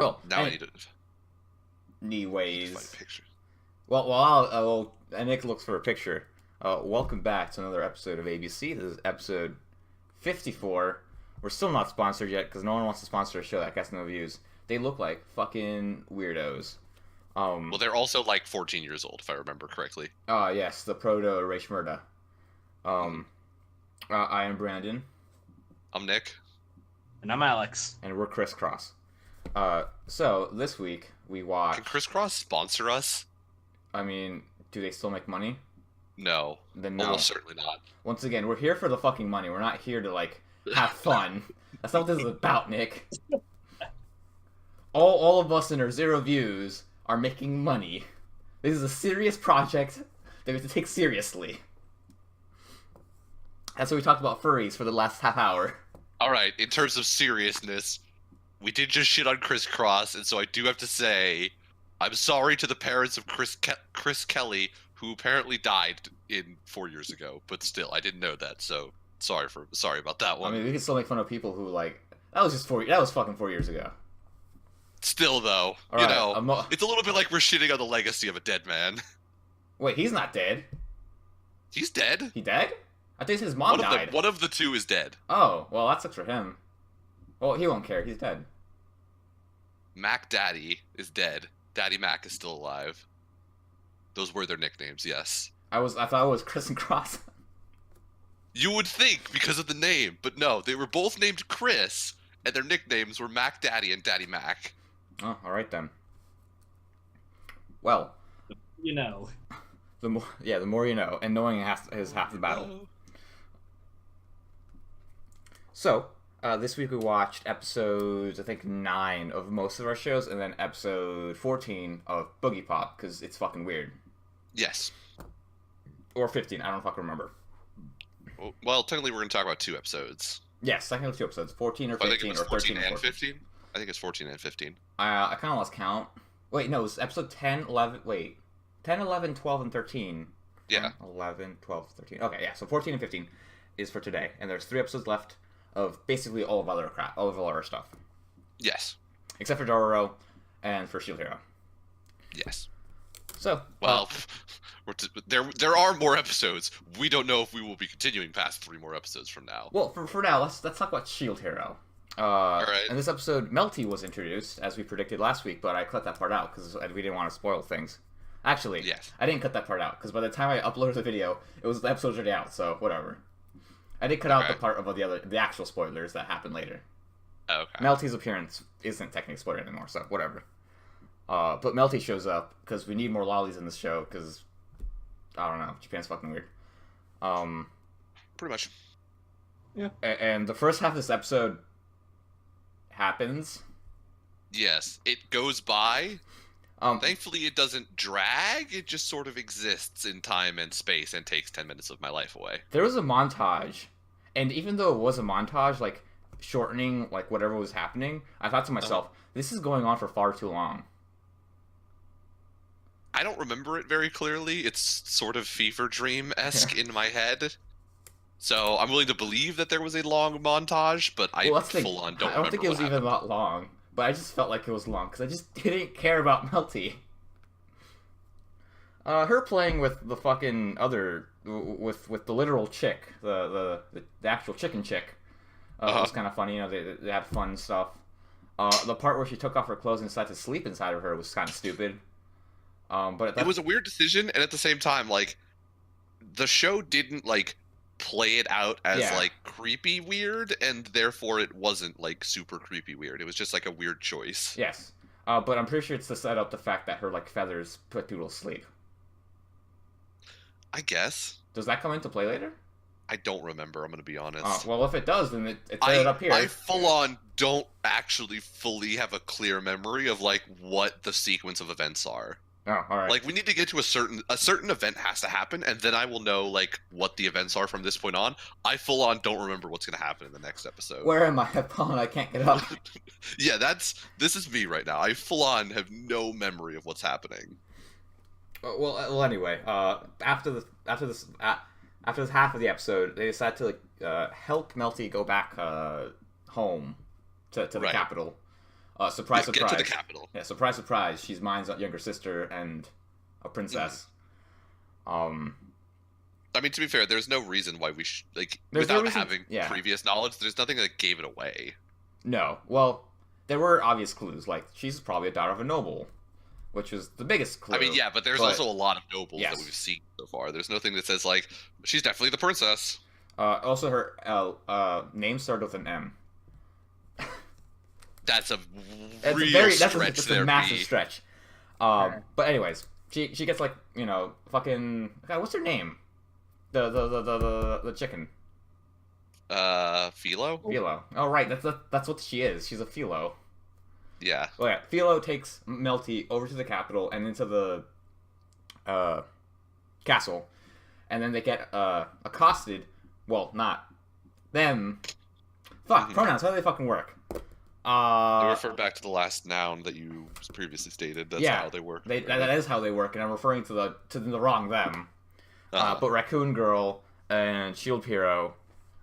Oh, Now I need to find anyways. a picture. And Nick looks for a picture. Welcome back to another episode of ABC. This is episode 54. We're still not sponsored yet because no one wants to sponsor a show that gets no views. They look like fucking weirdos. Well, they're also like 14 years old, if I remember correctly. Yes, the proto Rashmurda. Mhm. Um, I am Brandon, I'm Nick. And I'm Alex. and we're Crisscross. So this week we Can watched. Crisscross sponsor us? I mean, do they still make money? No. Then no. Almost certainly not. Once again, we're here for the fucking money. We're not here to like have fun. That's not what this is about, Nick. All of us in our 0 views are making money. This is a serious project that we have to take seriously. That's what we talked about furries for the last half hour. Alright, in terms of seriousness, we did just shit on Crisscross, and so I do have to say, I'm sorry to the parents of Chris Kelly, who apparently died 4 years ago, but still, I didn't know that, so sorry about that I one. mean, we can still make fun of people who like that was fucking 4 years ago. Still, though, All right, it's a little bit like we're shitting on the legacy of a dead man. Wait, he's not dead. He's dead. He dead? I think his mom died. One of the two is dead. Oh, well, that sucks for him. Well, he won't care. He's dead. Mac Daddy is dead. Daddy Mac is still alive. Those were their nicknames, yes. I thought it was Chris and Cross. You would think because of the name, but no, they were both named Chris, and their nicknames were Mac Daddy and Daddy Mac. Oh, all right then. Well, You know. the more you know, and knowing is half the battle. So, this week we watched episodes, I think 9 of most of our shows, and then episode 14 of Boogie Pop because it's fucking weird. Yes. Or 15, I don't fucking remember. Well, technically, we're going to talk about 2 episodes. Yes, technically 2 episodes, 14 or I think 15 it was or 13 14 or and 14. 15. I think it's 14 and 15. I kind of lost count. Wait, no, it was episode 10, 11, 10, 11, 12, and 13. Yeah. 11, 12, 13. Okay, yeah, so 14 and 15 is for today. And there's 3 episodes left of basically all of our stuff. Yes. Except for Dororo and for Shield Hero. Yes. So, Well, there are more episodes. We don't know if we will be continuing past 3 more episodes from now. well, for now, let's talk about Shield Hero. Alright. In this episode, Melty was introduced, as we predicted last week, but I cut that part out because we didn't want to spoil things. Actually, Yes. I didn't cut that part out because by the time I uploaded the video, the episode's already out, so whatever. I did cut out the part about the actual spoilers that happened later. Okay. Melty's appearance isn't technically spoiled anymore, so whatever. But Melty shows up because we need more lollies in this show because I don't know, Japan's fucking weird. Pretty much. And the first half of this episode happens. Yes. It goes by. Um, Thankfully, it doesn't drag. It just sort of exists in time and space and takes 10 minutes of my life away. there was a montage, and even though it was a montage, like shortening like whatever was happening, I thought to myself, this is going on for far too long. I don't remember it very clearly. It's sort of fever dream-esque in my head. So I'm willing to believe that there was a long montage, but I Well, that's the thing. full on don't I don't remember think it was what even happened. that long, but I just felt like it was long because I just didn't care about Melty. Her playing with the fucking other with the literal chick, the actual chicken chick, was kind of funny. You know, they had fun stuff. The part where she took off her clothes and decided to sleep inside of her was kind of stupid. But It was a weird decision, and at the same time, like, the show didn't, like, play it out as, Yeah. like, creepy weird, and therefore it wasn't, like, super creepy weird. It was just, like, a weird choice. yes. But I'm pretty sure it's to set up the fact that her like feathers put Doodle to sleep. I guess. Does that come into play later? I don't remember, I'm gonna be honest. Well, if it does, then it's set up here. I full on don't actually fully have a clear memory of, like, what the sequence of events are. Oh, all right. Like, we need to get to a certain event has to happen, and then I will know, like, what the events are from this point on. I full on don't remember what's gonna happen in the next episode. Where am I? I've fallen. I can't get up. Yeah, this is me right now. I full on have no memory of what's happening. Well, anyway, after this half of the episode, they decide to like help Melty go back home to the Right. capital. Surprise, Get surprise. to the capital. Yeah, surprise, surprise. She's Mine's younger sister and a princess. I mean, to be fair, there's no reason why we There's no without reason- having yeah. previous knowledge. There's nothing that gave it away. No. Well, there were obvious clues, like she's probably a daughter of a noble, which is the biggest clue. I mean, yeah, but there's also a lot of nobles Yes. that we've seen so far. There's nothing that says like she's definitely the princess. Also, her name started with an M. That's a It's real stretch that's there, a massive B. stretch. But anyways, she gets like fucking God, what's her name? The chicken. Philo? Philo. Oh right, that's what she is. She's a Philo. Yeah. Oh yeah, Philo takes Melty over to the capital and into the castle, and then they get accosted. Well, not them. Fuck, pronouns. How do they fucking work? They refer back to the last noun that you previously stated. That's how they work. That is how they work, and I'm referring to the wrong them. But Raccoon Girl and Shield Hero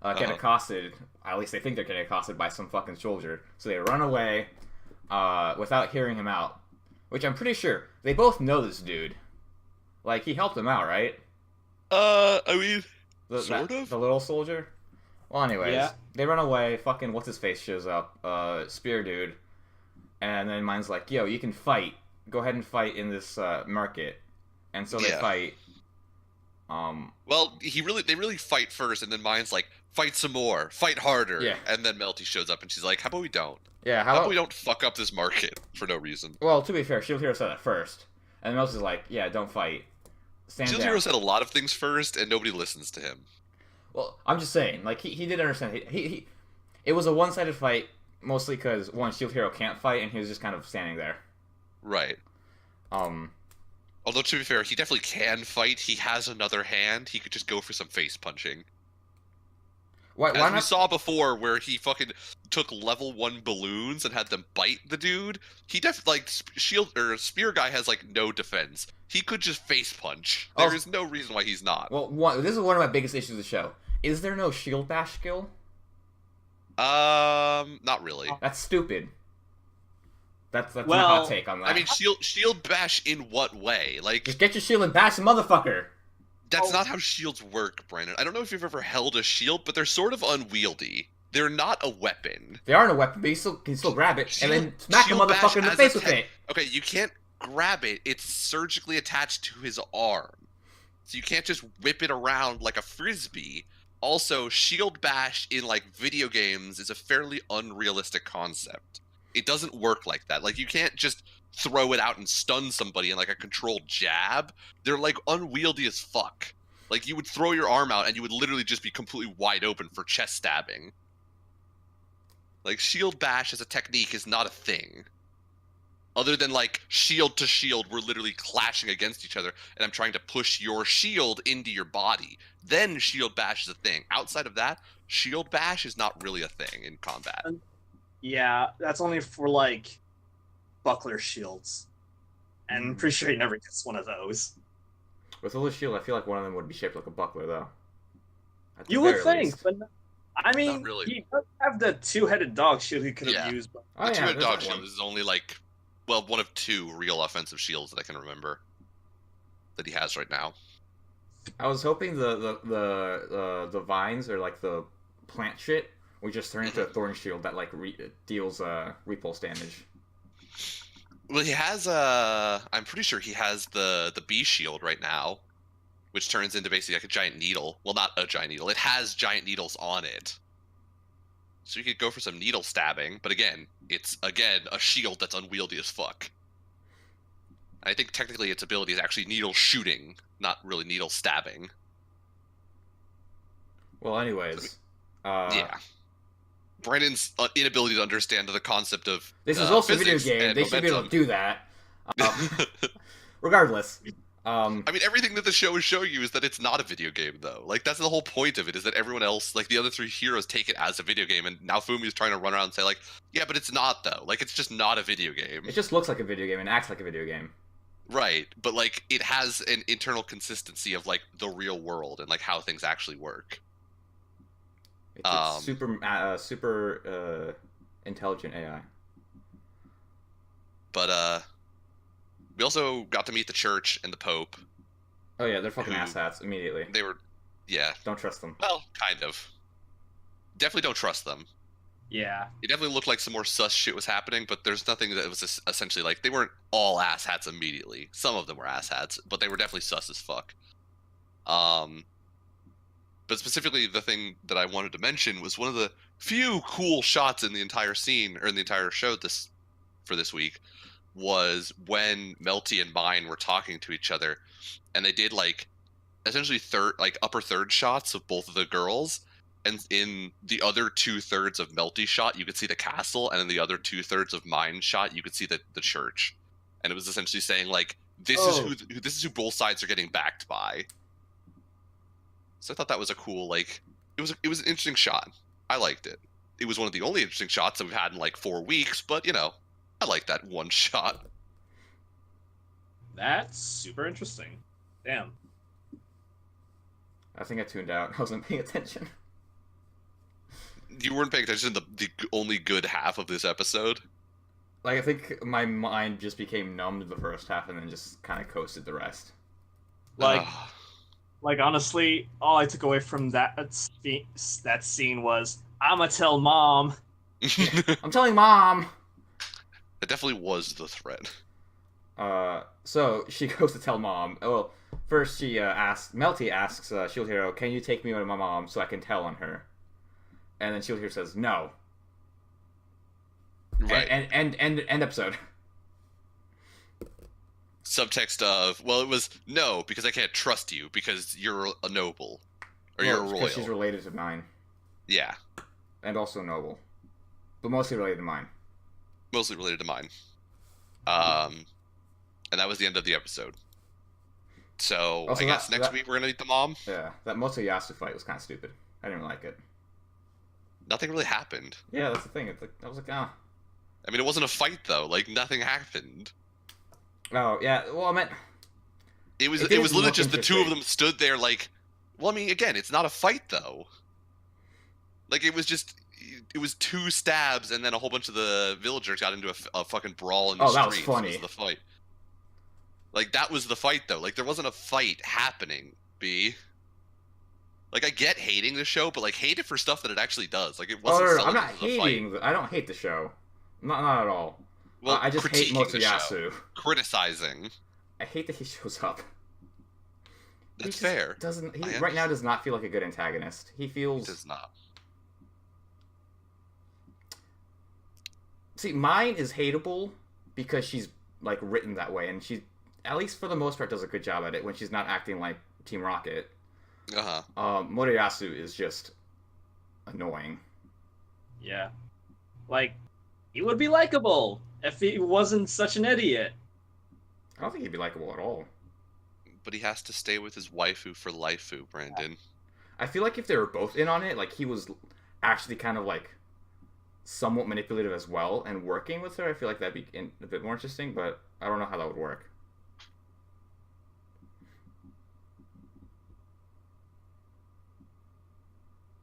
get accosted. At least they think they're getting accosted by some fucking soldier. So they run away without hearing him out. Which I'm pretty sure they both know this dude. Like, he helped them out, right? I mean, sort of. The little soldier? Well, anyways, they run away. Fucking what's-his-face shows up. Spear dude. And then Mine's like, yo, you can fight. Go ahead and fight in this market. And so they fight. Well, they really fight first, and then Mine's like, fight some more, fight harder. Yeah. And then Melty shows up, and she's like, how about we don't? Yeah, how about we don't fuck up this market for no reason? Well, to be fair, Shield Hero said that first. And Melty's like, yeah, don't fight. Stand Shield down. Hero said a lot of things first, and nobody listens to him. Well, I'm just saying, like, he did understand. It was a one-sided fight, mostly because, one, Shield Hero can't fight, and he was just kind of standing there. Right. Although, to be fair, he definitely can fight. He has another hand. He could just go for some face punching. Why As not? we saw before, where he fucking took level 1 balloons and had them bite the dude. He definitely, like, Spear Guy has, like, no defense. He could just face punch. There is no reason why he's not. Well, this is one of my biggest issues of the show. Is there no shield bash skill? Not really. That's stupid. That's my Well, hot take on that. I mean, shield bash in what way? Like, just get your shield and bash the motherfucker. that's not how shields work, Brandon. I don't know if you've ever held a shield, but they're sort of unwieldy. They're not a weapon. They aren't a weapon, but you can still grab it and then smack the Shield bash motherfucker in the as face a with it. Okay, you can't grab it. It's surgically attached to his arm. So you can't just whip it around like a frisbee. Also, shield bash in, like, video games is a fairly unrealistic concept. It doesn't work like that. Like, you can't just throw it out and stun somebody in, like, a controlled jab. They're, like, unwieldy as fuck. Like, you would throw your arm out and you would literally just be completely wide open for chest stabbing. Like, shield bash as a technique is not a thing. Other than, like, shield to shield, we're literally clashing against each other, and I'm trying to push your shield into your body. Then shield bash is a thing. Outside of that, shield bash is not really a thing in combat. Yeah, that's only for, like, buckler shields. And I'm pretty sure he never gets one of those. With all the shield, I feel like one of them would be shaped like a buckler, though. At the You would very think, least. but I mean, Not really. he does have the two-headed dog shield he could have Yeah. used. But Oh, The yeah, two-headed there's dog that shield one. is only, like, well, one of 2 real offensive shields that I can remember that he has right now. I was hoping the vines or like the plant shit would just turn into a thorn shield that like deals repulse damage. Well, he has I'm pretty sure he has the bee shield right now, which turns into basically like a giant needle. Well, not a giant needle. It has giant needles on it. So you could go for some needle stabbing, but again, it's a shield that's unwieldy as fuck. I think technically its ability is actually needle shooting, not really needle stabbing. Well, anyways, Yeah. Brandon's inability to understand the concept of this is also a video physics game. and They should be able to momentum. do that. Regardless, I mean, everything that the show is showing you is that it's not a video game, though. Like, that's the whole point of it, is that everyone else, like, the other 3 heroes take it as a video game, and now Fumi's trying to run around and say, like, yeah, but it's not, though. Like, it's just not a video game. it just looks like a video game and acts like a video game. Right, but, like, it has an internal consistency of, like, the real world and, like, how things actually work. It's super intelligent AI. But we also got to meet the church and the Pope. Oh yeah, they're fucking Who- asshats immediately. They were, yeah, Don't trust them. well, kind of. Definitely don't trust them. Yeah. It definitely looked like some more sus shit was happening, but there's nothing that was essentially like they weren't all asshats immediately. Some of them were asshats, but they were definitely sus as fuck. But specifically, the thing that I wanted to mention was one of the few cool shots in the entire scene or in the entire show for this week was when Melty and Mine were talking to each other, and they did like essentially upper third shots of both of the girls, and in the other 2/3 of Melty shot you could see the castle, and in the other 2/3 of Mine shot you could see the church, and it was essentially saying like this is who both sides are getting backed by. So I thought that was a cool, like, it was an interesting shot. I liked it. It was one of the only interesting shots that we've had in like 4 weeks, but you know, I like that one shot. That's super interesting. Damn. I think I tuned out. I wasn't paying attention. You weren't paying attention to the only good half of this episode? Like, I think my mind just became numb to the first half and then just kind of coasted the rest. Like honestly, all I took away from that scene was, "I'ma tell mom." I'm telling mom! That definitely was the threat. So she goes to tell mom. Well, first Melty asks Shield Hero, "Can you take me to my mom so I can tell on her?" And then Shield Hero says, "No." Right. And end episode. Subtext of, well, it was, no, because I can't trust you, because you're a noble. Or you're a royal. Because she's related to mine. Yeah. And also noble. But mostly related to mine. Mostly related to mine. And that was the end of the episode. So, Also, I guess next week we're going to meet the mom? Yeah, that Motoyasu fight was kind of stupid. I didn't like it. Nothing really happened. Yeah, that's the thing. It's like, I was like, ah. I mean, it wasn't a fight, though. Like, nothing happened. Oh, yeah, well, I meant... It was literally just the two of them stood there like... Well, I mean, again, it's not a fight, though. Like, it was 2 stabs, and then a whole bunch of the villagers got into a fucking brawl in the streets. Oh, that was funny. That was the fight. Like, that was the fight, though. Like, there wasn't a fight happening, B. Like, I get hating the show, but, like, hate it for stuff that it actually does. Like, it wasn't I'm not hating... I don't hate the show. Not at all. Well, I just hate Motoyasu. Criticizing. I hate that he shows up. That's fair. He right now does not feel like a good antagonist. He feels... He does not. See, Mine is hateable because she's, like, written that way, and she, at least for the most part, does a good job at it when she's not acting like Team Rocket. Uh-huh. Motoyasu is just annoying. Yeah. Like, he would be likable if he wasn't such an idiot. I don't think he'd be likable at all. But he has to stay with his waifu for lifeu, Brandon. I feel like if they were both in on it, like, he was actually kind of, like, somewhat manipulative as well, and working with her, I feel like that'd be a bit more interesting, but I don't know how that would work.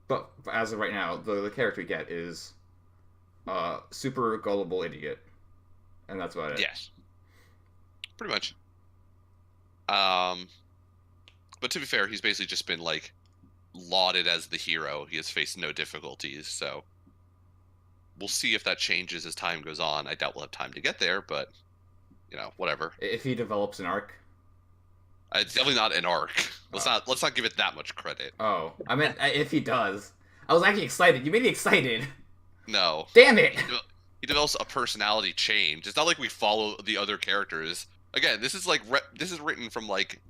But as of right now, the character we get is super gullible idiot, and that's about it. Yes, pretty much. But to be fair, he's basically just been like lauded as the hero. He has faced no difficulties, so we'll see if that changes as time goes on. I doubt we'll have time to get there, but you know, whatever. If he develops an arc. It's definitely not an arc. Let's not give it that much credit. Oh, I meant if he does. I was actually excited. You made me excited. No. Damn it! He develops a personality change. It's not like we follow the other characters. Again, this is like this is written from like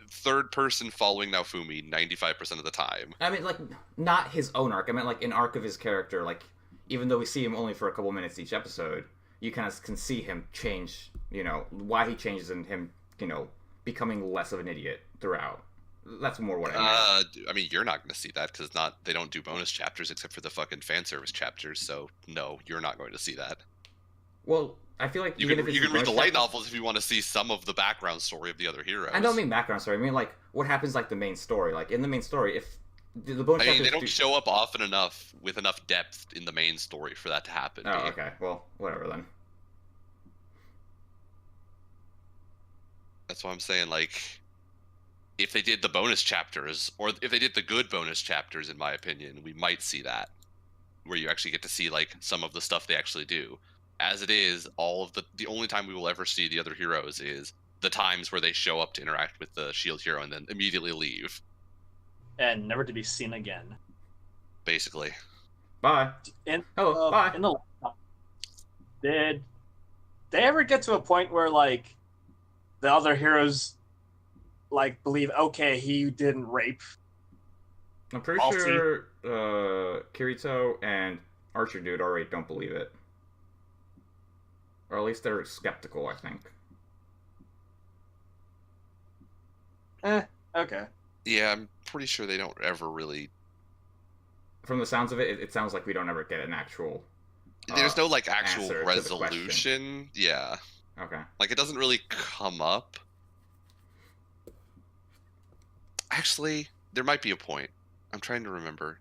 third person following Naofumi 95% of the time. I mean, like, not his own arc. I meant like an arc of his character. Like, even though we see him only for a couple minutes each episode, you kind of can see him change. You know why he changes and him. You know. Becoming less of an idiot throughout. That's more what I meant. I mean, you're not going to see that because they don't do bonus chapters except for the fucking fan service chapters. So no, you're not going to see that. Well, I feel like you can read the light novels if you want to see some of the background story of the other heroes. I don't mean background story. I mean like what happens like the main story. Like in the main story, if the bonus chapters they don't show up often enough with enough depth in the main story for that to happen. Oh, okay. Well, whatever then. That's what I'm saying. Like, if they did the bonus chapters, or if they did the good bonus chapters, in my opinion, we might see that, where you actually get to see like some of the stuff they actually do. As it is, all of the only time we will ever see the other heroes is the times where they show up to interact with the Shield hero and then immediately leave. And never to be seen again. Basically. Bye. Hello. Bye. In the did they ever get to a point where like the other heroes like believe okay he didn't rape? I'm pretty sure Kirito and Archer Dude already don't believe it. Or at least they're skeptical, I think. Okay. Yeah, I'm pretty sure they don't ever really... From the sounds of it, it sounds like we don't ever get an actual... There's no, like, actual resolution. Yeah. Okay. Like, it doesn't really come up. Actually, there might be a point. I'm trying to remember.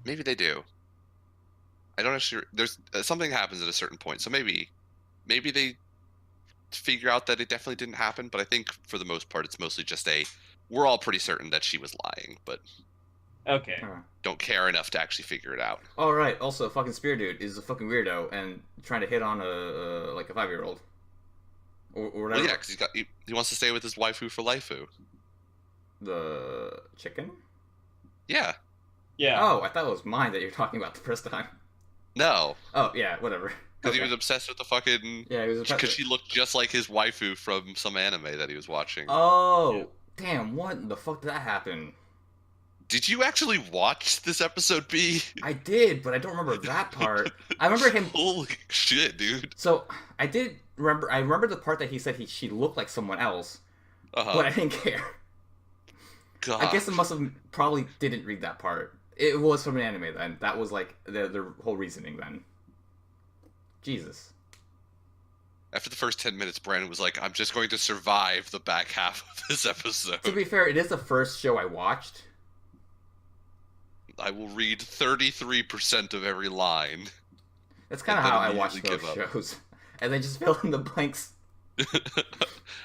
Maybe they do. I don't actually... There's something happens at a certain point, so maybe they figure out that it definitely didn't happen, but I think for the most part it's mostly just we're all pretty certain that she was lying, but okay, don't care enough to actually figure it out. Oh right, also fucking Spear Dude is a fucking weirdo and trying to hit on a 5-year-old or whatever. Well, yeah, because he wants to stay with his waifu for lifeu. The chicken? Yeah. Oh, I thought it was mine that you're talking about the first time. No. Oh yeah, whatever. Because he was obsessed with the fucking... Yeah, he was obsessed. Because she looked just like his waifu from some anime that he was watching. Oh, damn, what in the fuck did that happen? Did you actually watch this episode, B? I did, but I don't remember that part. I remember him... Holy shit, dude. So, I remember the part that he said she looked like someone else, but I didn't care. God. I guess it must have probably didn't read that part. It was from an anime then. That was like their whole reasoning then. Jesus. After the first 10 minutes, Brandon was like, I'm just going to survive the back half of this episode. To be fair, it is the first show I watched. I will read 33% of every line. That's kind of how I watch those shows. And then just fill in the blanks.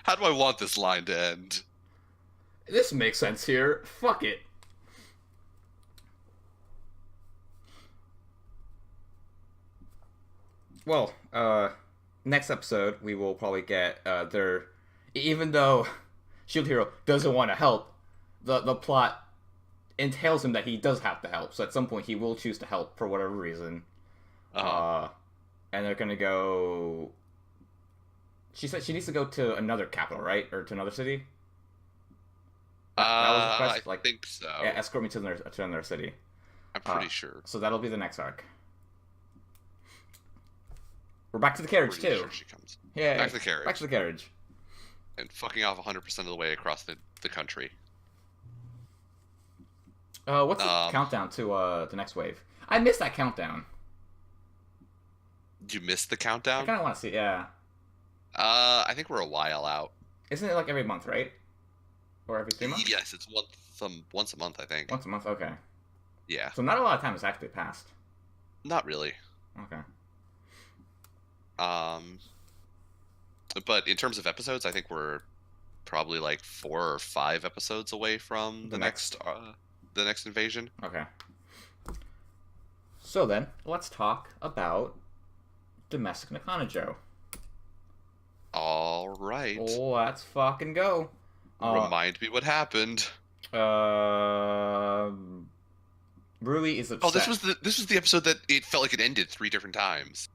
How do I want this line to end? This makes sense here. Fuck it. Well, next episode we will probably get their... Even though Shield Hero doesn't want to help, the plot entails him that he does have to help. So at some point he will choose to help for whatever reason. And they're gonna go... She said she needs to go to another capital, right? Or to another city? I think so. Yeah, escort me to another city. I'm pretty sure. So that'll be the next arc. We're back to the carriage, too. Sure she comes. Yeah, back to the carriage. Back to the carriage. And fucking off 100% of the way across the country. What's the countdown to the next wave? I missed that countdown. You missed the countdown? I kind of want to see, yeah. I think we're a while out. Isn't it like every month, right? Or every 3 months? Yes, it's once a month, I think. Once a month, okay. Yeah. So not a lot of time has actually passed. Not really. Okay. But in terms of episodes, I think we're probably like 4 or 5 episodes away from the next invasion. Okay. So then, let's talk about domestic Nakanojo. All right. Let's fucking go. Remind me what happened. Rui is upset. Oh, this was the episode that it felt like it ended 3 different times.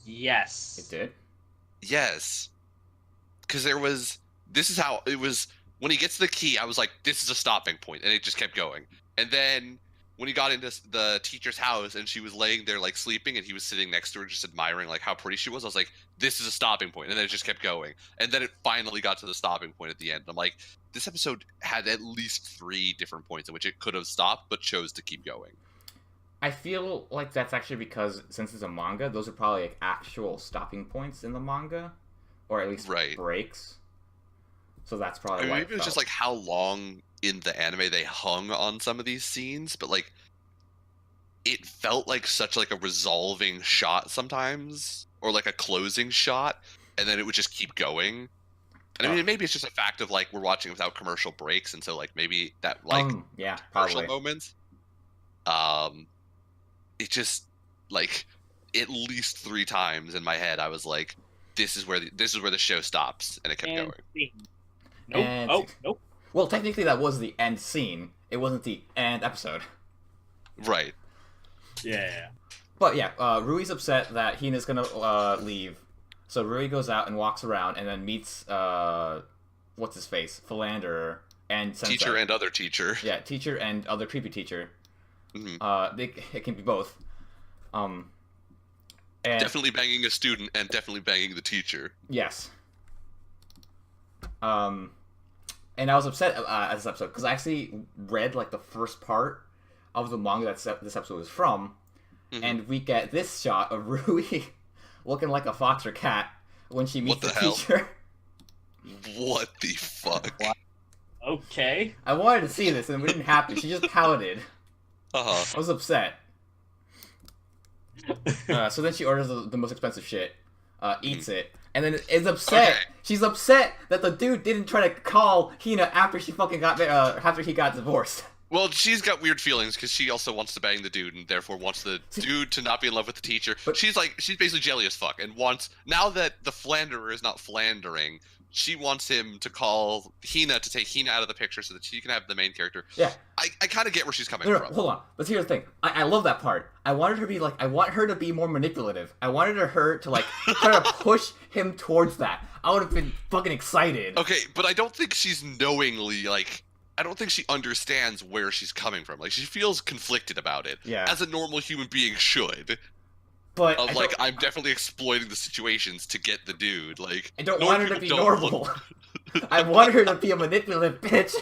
Yes. It did? Yes. Because this is how it was, when he gets the key, I was like, this is a stopping point, and it just kept going. And then, when he got into the teacher's house, and she was laying there, like, sleeping, and he was sitting next to her, just admiring, like, how pretty she was, I was like, this is a stopping point, and then it just kept going. And then it finally got to the stopping point at the end. I'm like, this episode had at least 3 different points in which it could have stopped, but chose to keep going. I feel like that's actually because, since it's a manga, those are probably like actual stopping points in the manga, or at least breaks. So that's probably why. Maybe it was just like how long in the anime they hung on some of these scenes, but like it felt like such like a resolving shot sometimes, or like a closing shot, and then it would just keep going. And I mean, maybe it's just a fact of like we're watching without commercial breaks, and so like maybe that like yeah, commercial probably. moments, it just like at least 3 times in my head I was like, this is where the show stops, and it kept going. Nope. And, oh, nope. Well, technically that was the end scene. It wasn't the end episode. Right. Yeah. But yeah, Rui's upset that Hina's gonna leave. So Rui goes out and walks around and then meets, what's his face? Philanderer and Sensei. Teacher and other teacher. Yeah, teacher and other creepy teacher. Mm-hmm. It can be both. And definitely banging a student and definitely banging the teacher. Yes. And I was upset at this episode because I actually read like the first part of the manga that this episode was from, and we get this shot of Rui looking like a fox or cat when she meets the teacher. What the fuck? Okay. I wanted to see this and it didn't happen. She just pouted. I was upset. So then she orders the most expensive shit, eats it, and then is upset. Okay. She's upset that the dude didn't try to call Hina after she fucking after he got divorced. Well, she's got weird feelings because she also wants to bang the dude and therefore wants the dude to not be in love with the teacher. But she's basically jelly as fuck and wants, now that the philanderer is not philandering, she wants him to call Hina to take Hina out of the picture so that she can have the main character. Yeah. I kind of get where she's coming from. Hold on. But here's the thing. I love that part. I want her to be more manipulative. I wanted her to like try to push him towards that. I would have been fucking excited. Okay, but I don't think she's knowingly like, I don't think she understands where she's coming from. Like, she feels conflicted about it. Yeah. As a normal human being should. But I'm definitely exploiting the situations to get the dude. Like, I don't want her to be normal. I want her to be a manipulative bitch.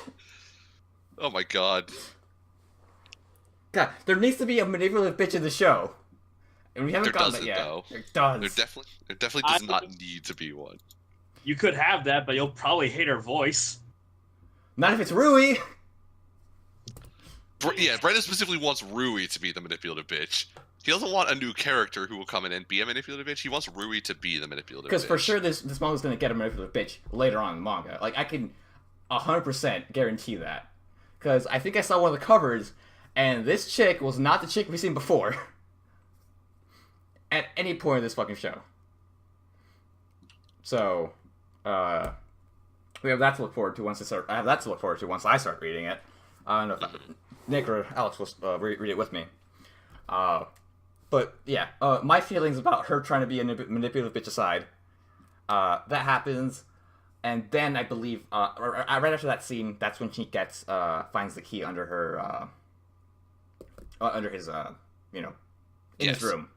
Oh my god. God, there needs to be a manipulative bitch in the show. And we haven't gotten that yet. Though. There does. There definitely does not need to be one. You could have that, but you'll probably hate her voice. Not if it's Rui. Yeah, Brandon specifically wants Rui to be the manipulative bitch. He doesn't want a new character who will come in and be a manipulative bitch. He wants Rui to be the manipulative bitch. Because for sure this manga's going to get a manipulative bitch later on in the manga. Like, I can 100% guarantee that. Because I think I saw one of the covers, and this chick was not the chick we've seen before. At any point in this fucking show. So, we have that to look forward to once I have that to look forward to once I start reading it. I don't know if Nick or Alex will read it with me. But yeah, my feelings about her trying to be a manipulative bitch aside, that happens, and then I believe right after that scene, that's when she finds the key under her under his in his room.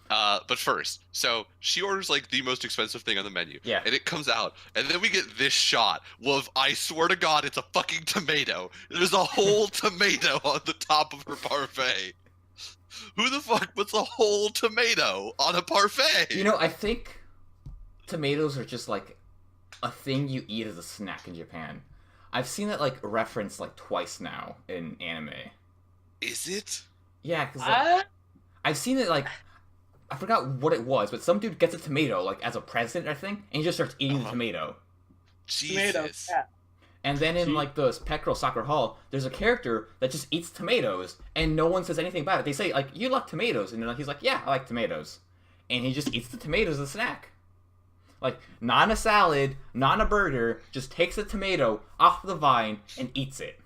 But first, so she orders like the most expensive thing on the menu. Yeah. And it comes out, and then we get this shot of, I swear to God, it's a fucking tomato. There's a whole tomato on the top of her parfait. Who the fuck puts a whole tomato on a parfait? I think tomatoes are just like a thing you eat as a snack in Japan. I've seen it like referenced like twice now in anime. Is it? Yeah, because I've seen it like, I forgot what it was, but some dude gets a tomato like as a present, I think, and he just starts eating the tomato. Jesus. Tomato, yeah. And then in like the Pectoral Soccer Hall, there's a character that just eats tomatoes, and no one says anything about it. They say like, "You like tomatoes," and he's like, "Yeah, I like tomatoes," and he just eats the tomatoes as a snack, like not in a salad, not in a burger. Just takes a tomato off the vine and eats it.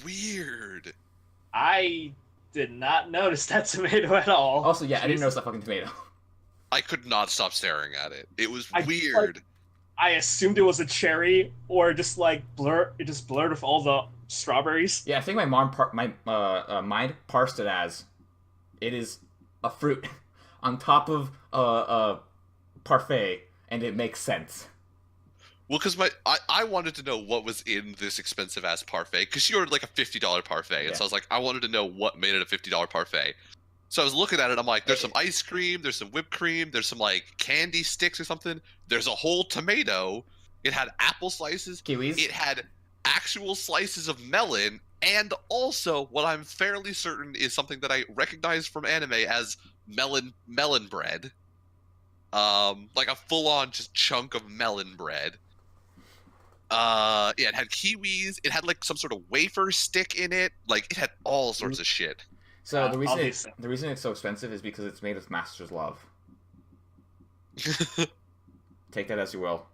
Weird. I did not notice that tomato at all. Also, yeah, I didn't notice that fucking tomato. I could not stop staring at it. It was weird. I assumed it was a cherry, or just like it just blurred with all the strawberries. Yeah, I think my mind parsed it as it is a fruit on top of a parfait, and it makes sense. Well, because I wanted to know what was in this expensive ass parfait, because she ordered like a $50 parfait, and so I was like, I wanted to know what made it a $50 parfait. So I was looking at it, I'm like, there's some ice cream, there's some whipped cream, there's some like candy sticks or something. There's a whole tomato. It had apple slices. Kiwis. It had actual slices of melon, and also what I'm fairly certain is something that I recognize from anime as melon bread. like a full-on just chunk of melon bread. Yeah, it had kiwis. It had like some sort of wafer stick in it. Like it had all sorts of shit. So the reason obviously. the reason it's so expensive is because it's made with master's love. Take that as you will.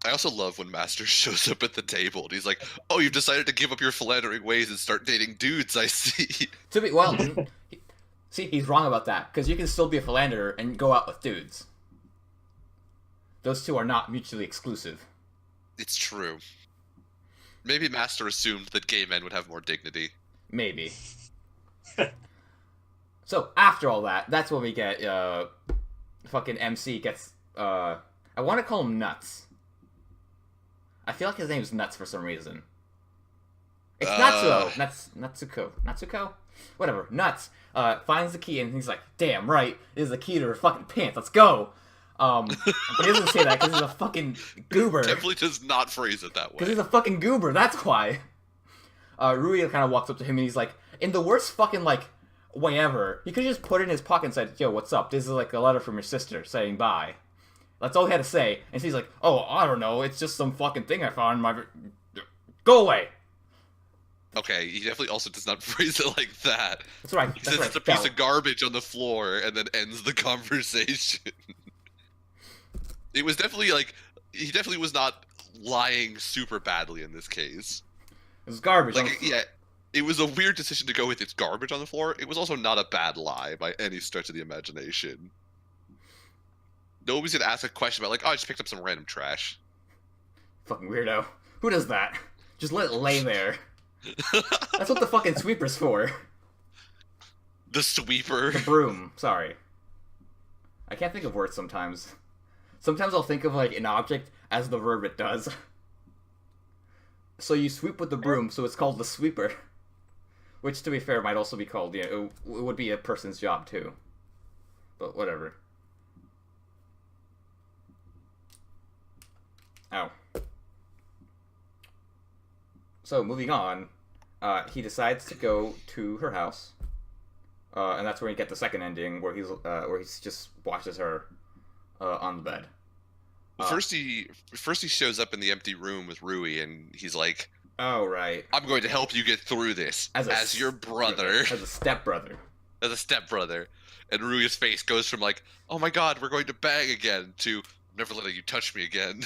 I also love when Master shows up at the table and he's like, "Oh, you've decided to give up your philandering ways and start dating dudes, I see." To be well, see, he's wrong about that because you can still be a philanderer and go out with dudes. Those two are not mutually exclusive. It's true. Maybe Master assumed that gay men would have more dignity. Maybe. So after all that, that's when we get fucking MC gets I want to call him Nuts. I feel like his name's Nuts for some reason. It's Natsuo. Natsuko? Whatever. Nuts finds the key and he's like, damn right, this is the key to her fucking pants. Let's go. But he doesn't say that because he's a fucking goober. Definitely does not phrase it that way. Because he's a fucking goober, that's why. Rui kind of walks up to him and he's like, in the worst fucking, like, way ever, he could have just put it in his pocket and said, yo, what's up? This is like a letter from your sister saying bye. That's all he had to say. And she's like, oh, I don't know, it's just some fucking thing I found in my... Go away! Okay, he definitely also does not phrase it like that. That's right. He says it's a piece of garbage on the floor and then ends the conversation. It was definitely like, he definitely was not lying super badly in this case. It was garbage. Like, yeah, it was a weird decision to go with it's garbage on the floor. It was also not a bad lie by any stretch of the imagination. Nobody's gonna ask a question about like, oh, I just picked up some random trash. Fucking weirdo. Who does that? Just let it lay there. That's what the fucking sweeper's for. The sweeper. The broom. Sorry. I can't think of words sometimes. Sometimes I'll think of like an object as the verb it does. So you sweep with the broom, so it's called the sweeper. Which, to be fair, might also be called, you know, it would be a person's job too. But whatever. Ow. So, moving on, he decides to go to her house. And that's where you get the second ending, where he's just watches her on the bed. First he shows up in the empty room with Rui, and he's like, "Oh right, I'm going to help you get through this as your brother, as a stepbrother, as a stepbrother." And Rui's face goes from like, "Oh my God, we're going to bang again," to "I'm never letting you touch me again."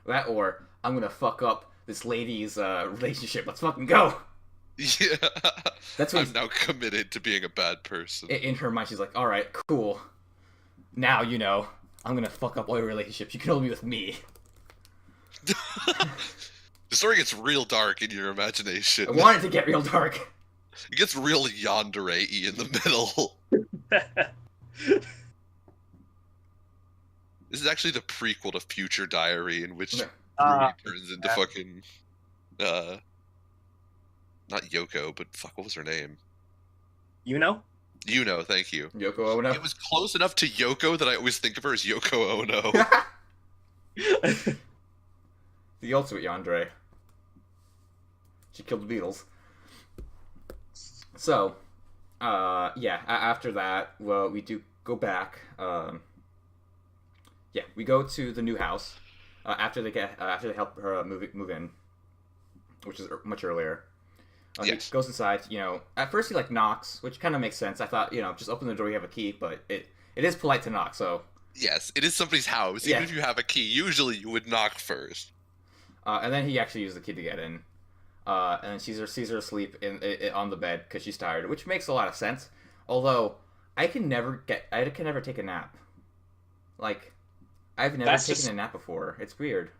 That or I'm gonna fuck up this lady's relationship. Let's fucking go. Yeah, that's what I'm now committed to being a bad person. In her mind, she's like, "All right, cool. Now you know." I'm gonna fuck up all your relationships. You can only be with me. The story gets real dark in your imagination. I want it to get real dark. It gets real yandere-y in the middle. This is actually the prequel to Future Diary, in which Rui turns into fucking... not Yoko, but fuck, what was her name? Yuno, thank you. Yoko Ono. It was close enough to Yoko that I always think of her as Yoko Ono. The ultimate yandere. She killed the Beatles. So, yeah, after that, well, we do go back. Yeah, we go to the new house after they help her move in, which is much earlier. Yes. He goes inside, you know, at first he, like, knocks, which kind of makes sense. I thought, you know, just open the door, you have a key, but it is polite to knock, so... Yes, it is somebody's house. Even if you have a key, usually you would knock first. And then he actually used the key to get in. And sees her asleep on the bed because she's tired, which makes a lot of sense. Although, I can never take a nap. Like, I've never taken a nap before. It's weird.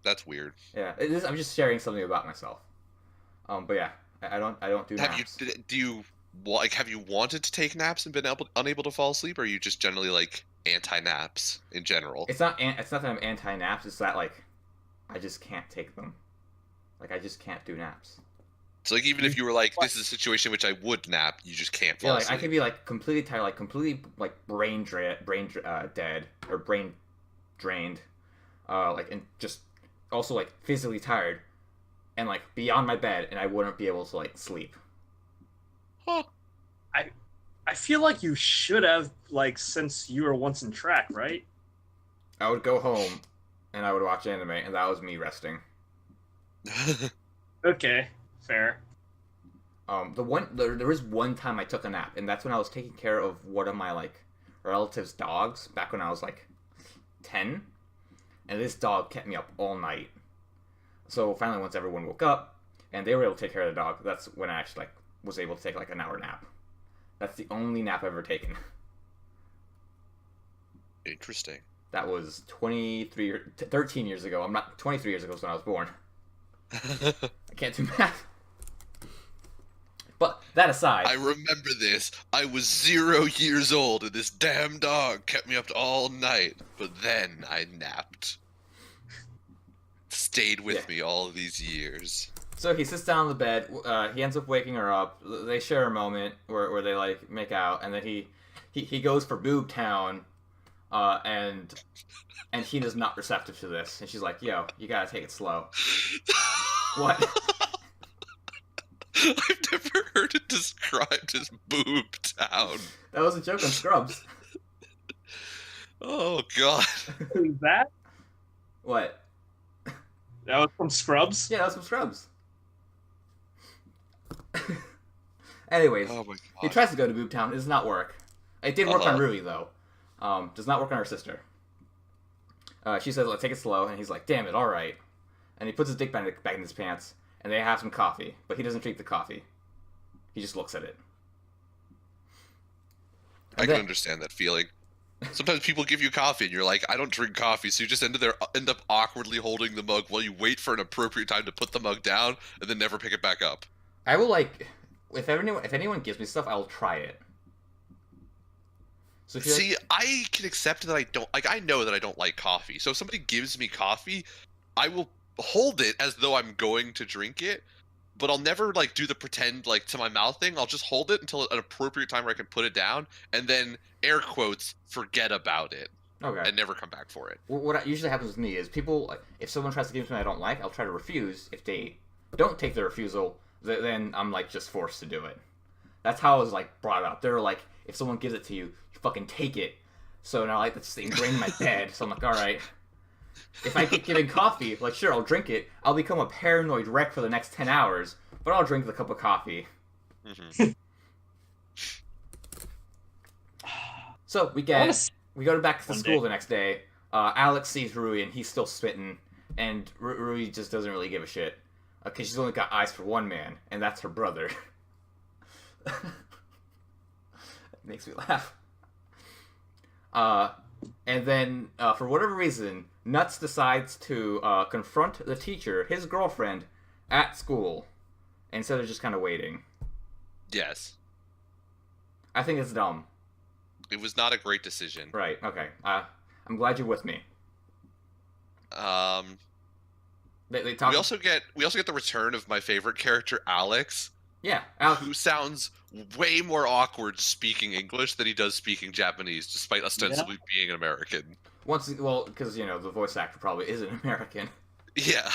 That's weird. Yeah, I'm just sharing something about myself. But yeah. I don't do naps. Have you wanted to take naps and been unable to fall asleep, or are you just generally like anti-naps in general? It's not that I'm anti-naps, it's that like I just can't take them. Like I just can't do naps. So like even if you were like, this is a situation in which I would nap, you just can't fall asleep. I could be like completely tired, like completely like brain dead or brain drained, like and just also like physically tired. And, like, be on my bed, and I wouldn't be able to, like, sleep. Huh. I feel like you should have, like, since you were once in track, right? I would go home and I would watch anime, and that was me resting. Okay, fair. There was one time I took a nap, and that's when I was taking care of one of my like relatives' dogs back when I was like 10, and this dog kept me up all night. So finally, once everyone woke up and they were able to take care of the dog, that's when I actually like was able to take like an hour nap. That's the only nap I've ever taken. Interesting. That was 13 years ago. I'm not 23 years ago is when I was born. I can't do math. But that aside, I remember this. I was 0 years old, and this damn dog kept me up all night. But then I napped. Stayed with me all these years. so he sits down on the bed. He ends up waking her up. They share a moment where they like make out, and then he goes for Boob Town, and Hina's not receptive to this, and she's like, "Yo, you gotta take it slow." What? I've never heard it described as Boob Town. That was a joke on Scrubs. Oh, God. Who's that? What? That was from Scrubs? Yeah, that was from Scrubs. Anyways, Oh, my he God. tries to go to Boob Town. It does not work. It did work on Uh-huh. Rui, though. Does not work on her sister. She says, "Let's take it slow," and he's like, "Damn it, all right." And he puts his dick back in his pants, and they have some coffee, but he doesn't drink the coffee. He just looks at it. I And can then- understand that feeling. Sometimes people give you coffee, and you're like, I don't drink coffee, so you just end up awkwardly holding the mug while you wait for an appropriate time to put the mug down, and then never pick it back up. I will like if anyone gives me stuff, I will try it. So if you're See, I can accept that I don't like. I know that I don't like coffee, so if somebody gives me coffee, I will hold it as though I'm going to drink it, but I'll never like do the pretend like to my mouth thing. I'll just hold it until an appropriate time where I can put it down, and then air quotes forget about it okay. and never come back for it. What usually happens with me is people, like, if someone tries to give me something I don't like, I'll try to refuse. If they don't take the refusal, then I'm like just forced to do it. That's how I was like brought up. They're like, if someone gives it to you, you fucking take it. So now like that's just ingrained in my head. So I'm like, all right. If I get given coffee, like sure, I'll drink it. I'll become a paranoid wreck for the next 10 hours, but I'll drink the cup of coffee. Mhm. So we I wanna go back to one school day. the next day. Alex sees Rui and he's still spitting, and Rui just doesn't really give a shit because she's only got eyes for one man, and that's her brother. It makes me laugh. And then for whatever reason, Nuts decides to confront the teacher, his girlfriend, at school, instead of just kind of waiting. Yes, I think it's dumb. it was not a great decision. Right? Okay. I'm glad you're with me. They talk. We also get the return of my favorite character, Alex, Yeah, Alex. who sounds way more awkward speaking English than he does speaking Japanese, despite ostensibly being an American. Because the voice actor probably isn't American. Yeah.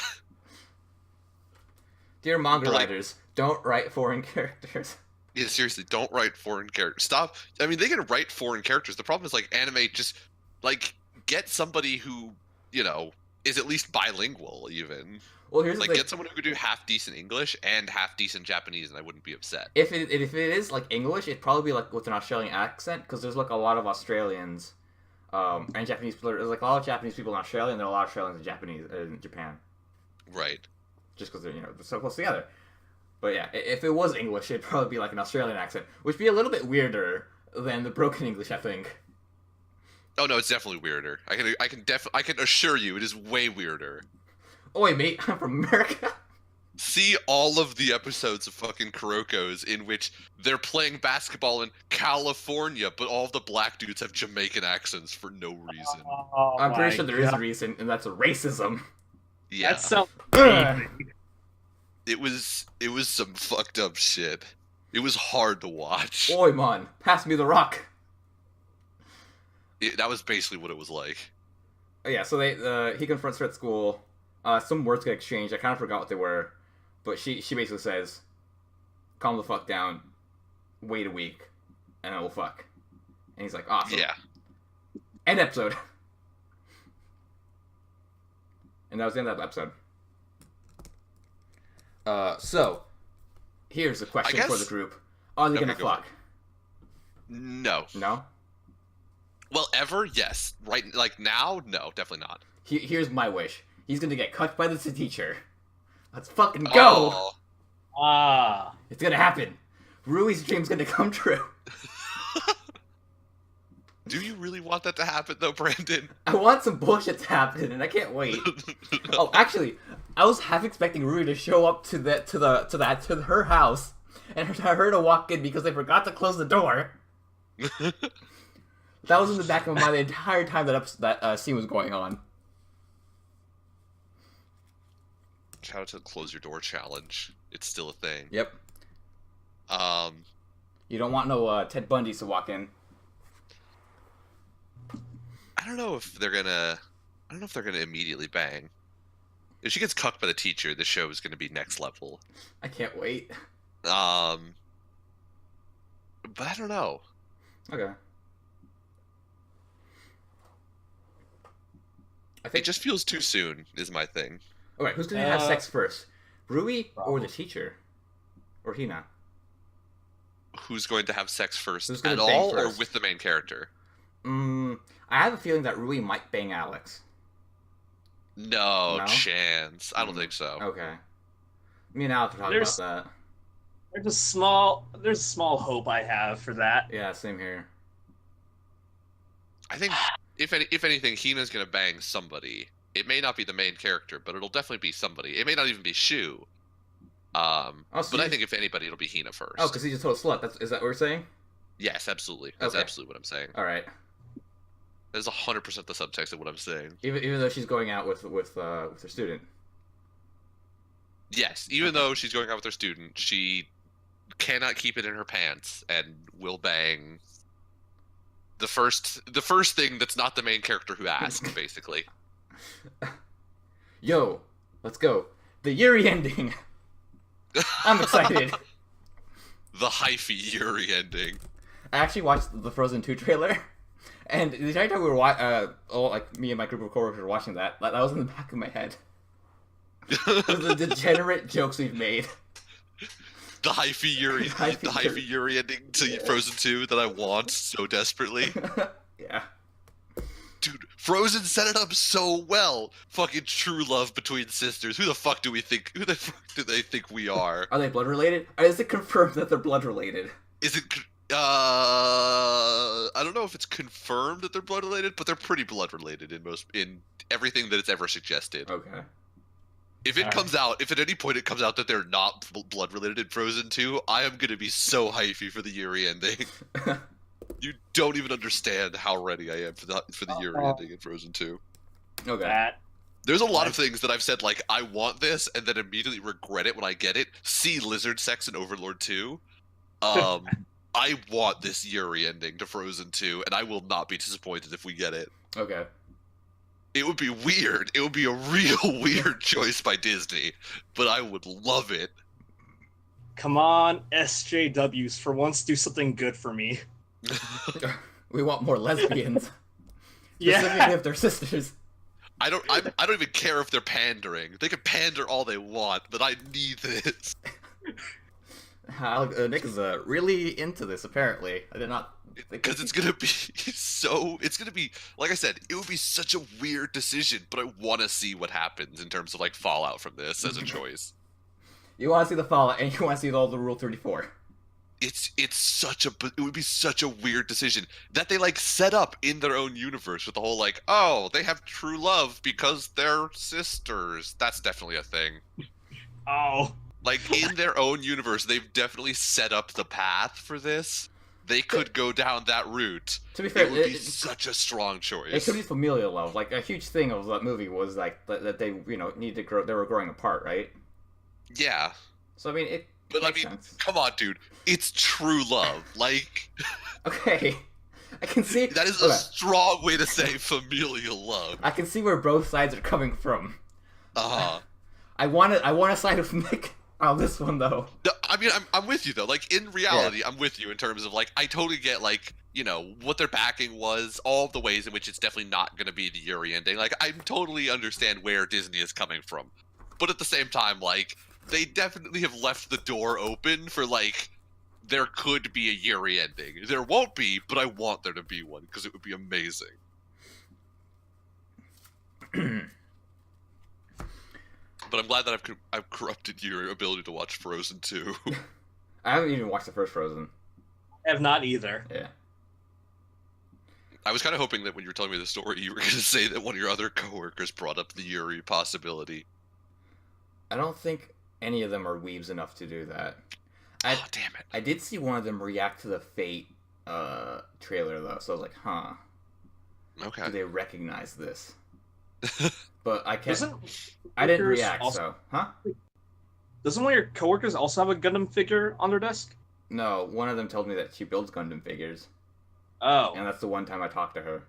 Dear manga But, like- writers, don't write foreign characters. Yeah, seriously, don't write foreign characters. Stop. I mean, they can write foreign characters. The problem is, like, anime just, like, get somebody who, is at least bilingual, even. Well, here's Like, the thing. get someone who could do half-decent English and half-decent Japanese, and I wouldn't be upset. If it is like English, it'd probably be like with an Australian accent, because there's like a lot of Australians and Japanese people. There's like a lot of Japanese people in Australia, and there are a lot of Australians and Japanese in Japan, Right. just because they're so close together. But yeah, if it was English, it'd probably be like an Australian accent, which would be a little bit weirder than the broken English, I think. Oh, no, it's definitely weirder. I can assure you, it is way weirder. Oh wait, mate, I'm from America. See all of the episodes of fucking Kuroko's in which they're playing basketball in California, but all of the black dudes have Jamaican accents for no reason. Oh, I'm my pretty sure there is a God. reason, and that's racism. Yeah, That sounds Ugh. amazing. it was some fucked up shit. It was hard to watch. Oi, man, pass me the rock. That was basically what it was like. Oh, yeah, so he confronts her at school. Some words get exchanged. I kind of forgot what they were, but she basically says, "Calm the fuck down. Wait a week." and we'll fuck. And he's like, awesome. Yeah. End episode. And that was the end of that episode. So, here's a question for the group. Are they gonna fuck? No. No? Well, ever? Yes. Right, like now? No, definitely not. Here's my wish. He's gonna get cut by the teacher. Let's fucking go! Ah. It's gonna happen. Rui's dream's gonna come true. Do you really want that to happen, though, Brandon? I want some bullshit to happen, and I can't wait. Oh, actually, I was half expecting Rui to show up to her house, and her to walk in because they forgot to close the door. That was in the back of my mind the entire time that scene was going on. Shout out to the close your door challenge. It's still a thing. Yep. You don't want no Ted Bundys to walk in. I don't know if they're gonna immediately bang. If she gets cucked by the teacher, the show is gonna be next level. I can't wait. But I don't know. Okay. It just feels too soon, is my thing. Alright, who's gonna have sex first? Rui or the teacher? Or Hina? Who's going to have sex first Who's gonna at bang all, first? or with the main character? I have a feeling that Rui might bang Alex. No chance. I don't think so. Okay. Me and Alex are talking about that. There's a small hope I have for that. Yeah, same here. I think if anything, Hina's gonna bang somebody. It may not be the main character, but it'll definitely be somebody. It may not even be Shu. But I think if anybody, it'll be Hina first. Oh, because he's a total slut. Is that what we're saying? Yes, absolutely. That's absolutely what I'm saying. All right. That is 100% the subtext of what I'm saying. Even though she's going out with her student. Yes, even though she's going out with her student, she cannot keep it in her pants and will bang the first thing that's not the main character who asked, basically. Yo, let's go. The Yuri ending. I'm excited. The hyphy Yuri ending. I actually watched the Frozen 2 trailer, and the entire time we were like me and my group of coworkers were watching that was in the back of my head. The degenerate jokes we've made. The hyphy Yuri ending to Frozen 2 that I want so desperately. Yeah. Dude, Frozen set it up so well. Fucking true love between sisters. Who the fuck do they think we are? Are they blood related? Or is it confirmed that they're blood related? Is it I don't know if it's confirmed that they're blood related, but they're pretty blood related in everything that it's ever suggested. Okay. If it comes out, if at any point it comes out that they're not blood related in Frozen 2, I am gonna be so hyphy for the Yuri ending. You don't even understand how ready I am for the Yuri ending in Frozen 2. Okay. There's a lot of things that I've said, like, I want this, and then immediately regret it when I get it. See lizard sex in Overlord 2. I want this Yuri ending to Frozen 2, and I will not be disappointed if we get it. Okay. It would be weird. It would be a real weird choice by Disney, but I would love it. Come on, SJWs, for once do something good for me. We want more lesbians. Yeah. Specifically if they're sisters. I don't even care if they're pandering. They can pander all they want, but I need this. Nick is really into this, apparently. I did not... Because it's gonna be like I said, it would be such a weird decision, but I want to see what happens in terms of like fallout from this as a choice. You want to see the fallout, and you want to see all the Rule 34. It would be such a weird decision that they like set up in their own universe with the whole like, oh, they have true love because they're sisters. That's definitely a thing. Oh. Like in their own universe, they've definitely set up the path for this. They could go down that route. To be fair, it would be such a strong choice. It could be familial love. Like a huge thing of that movie was like that they needed to grow. They were growing apart, right? Yeah. So I mean, it. But I mean, sense. Come on, dude. It's true love. Like. Okay. I can see. That is a strong way to say familial love. I can see where both sides are coming from. Uh-huh. I want to side with Nick Oh, this one though. I mean, I'm with you though. Like in reality, I'm with you in terms of like I totally get like what their backing was, all of the ways in which it's definitely not going to be the Yuri ending. Like I totally understand where Disney is coming from, but at the same time, like they definitely have left the door open for like there could be a Yuri ending. There won't be, but I want there to be one because it would be amazing. But I'm glad that I've corrupted your ability to watch Frozen 2. I haven't even watched the first Frozen. I have not either. Yeah. I was kind of hoping that when you were telling me the story, you were going to say that one of your other coworkers brought up the Yuri possibility. I don't think any of them are weebs enough to do that. Oh, damn it. I did see one of them react to the Fate trailer, though, so I was like, huh. Okay. Do they recognize this? But I can't. Doesn't I didn't workers react, also- so. Huh? Doesn't one of your coworkers also have a Gundam figure on their desk? No, one of them told me that she builds Gundam figures, Oh. and that's the one time I talked to her.